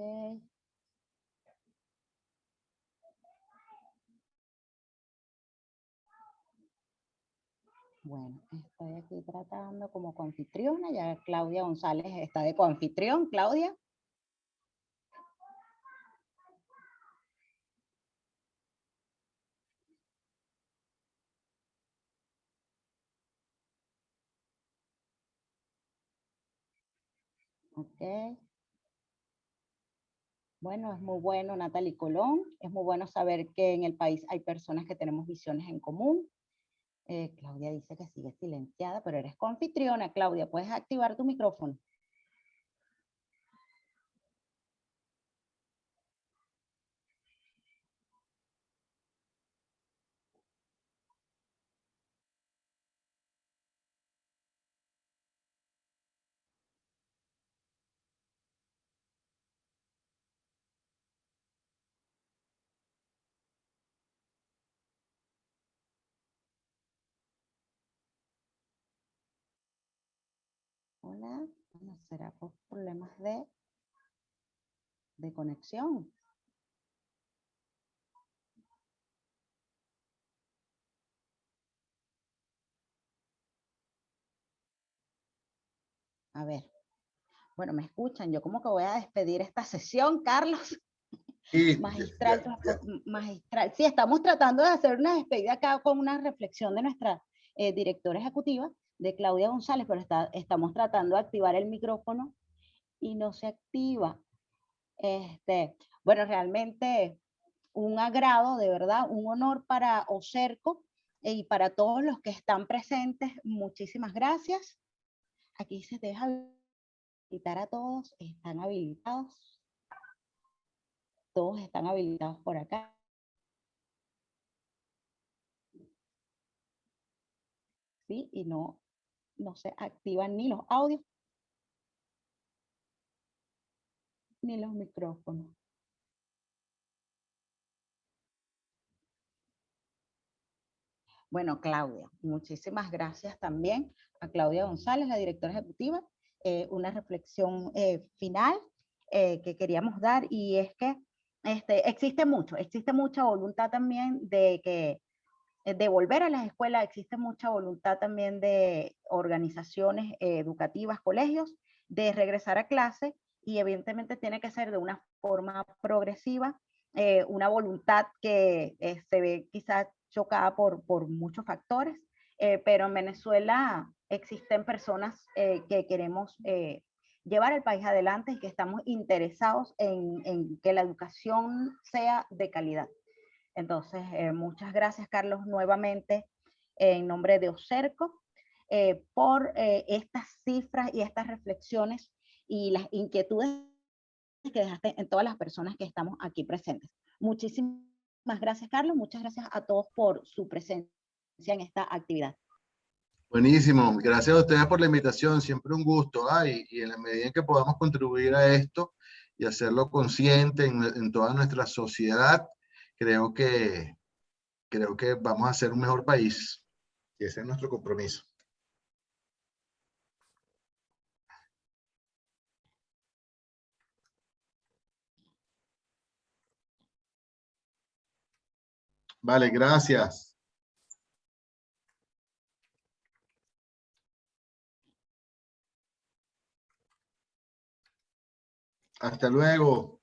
Bueno, estoy aquí tratando como coanfitriona. Ya Claudia González está de coanfitrión. Claudia. Ok. Bueno, es muy bueno, Natalie Colón. Es muy bueno saber que en el país hay personas que tenemos visiones en común. Claudia dice que sigue silenciada, pero eres coanfitriona, Claudia. ¿Puedes activar tu micrófono? Bueno, será por problemas de conexión. A ver. Bueno, me escuchan. Yo como que voy a despedir esta sesión, Carlos. Y Magistral, magistral. Sí, estamos tratando de hacer una despedida acá con una reflexión de nuestra directora ejecutiva, de Claudia González, pero estamos tratando de activar el micrófono y no se activa. Bueno, realmente un agrado, de verdad, un honor para OCERCO y para todos los que están presentes. Muchísimas gracias. Aquí se deja habilitar a todos, están habilitados. Todos están habilitados por acá. ¿Sí? Y no se activan ni los audios ni los micrófonos. Bueno, Claudia, muchísimas gracias también a Claudia González, la directora ejecutiva. Una reflexión final que queríamos dar, y es que existe mucha voluntad también de volver a las escuelas, existe mucha voluntad también de organizaciones educativas, colegios, de regresar a clase, y evidentemente tiene que ser de una forma progresiva, una voluntad que se ve quizás chocada por muchos factores, pero en Venezuela existen personas que queremos llevar el país adelante y que estamos interesados en que la educación sea de calidad. Entonces, muchas gracias, Carlos, nuevamente en nombre de OCERCO por estas cifras y estas reflexiones y las inquietudes que dejaste en todas las personas que estamos aquí presentes. Muchísimas gracias, Carlos. Muchas gracias a todos por su presencia en esta actividad. buenísimo. Gracias a ustedes por la invitación. Siempre un gusto. Y en la medida en que podamos contribuir a esto y hacerlo consciente en toda nuestra sociedad, creo que vamos a ser un mejor país. Y ese es nuestro compromiso. Vale, gracias. Hasta luego.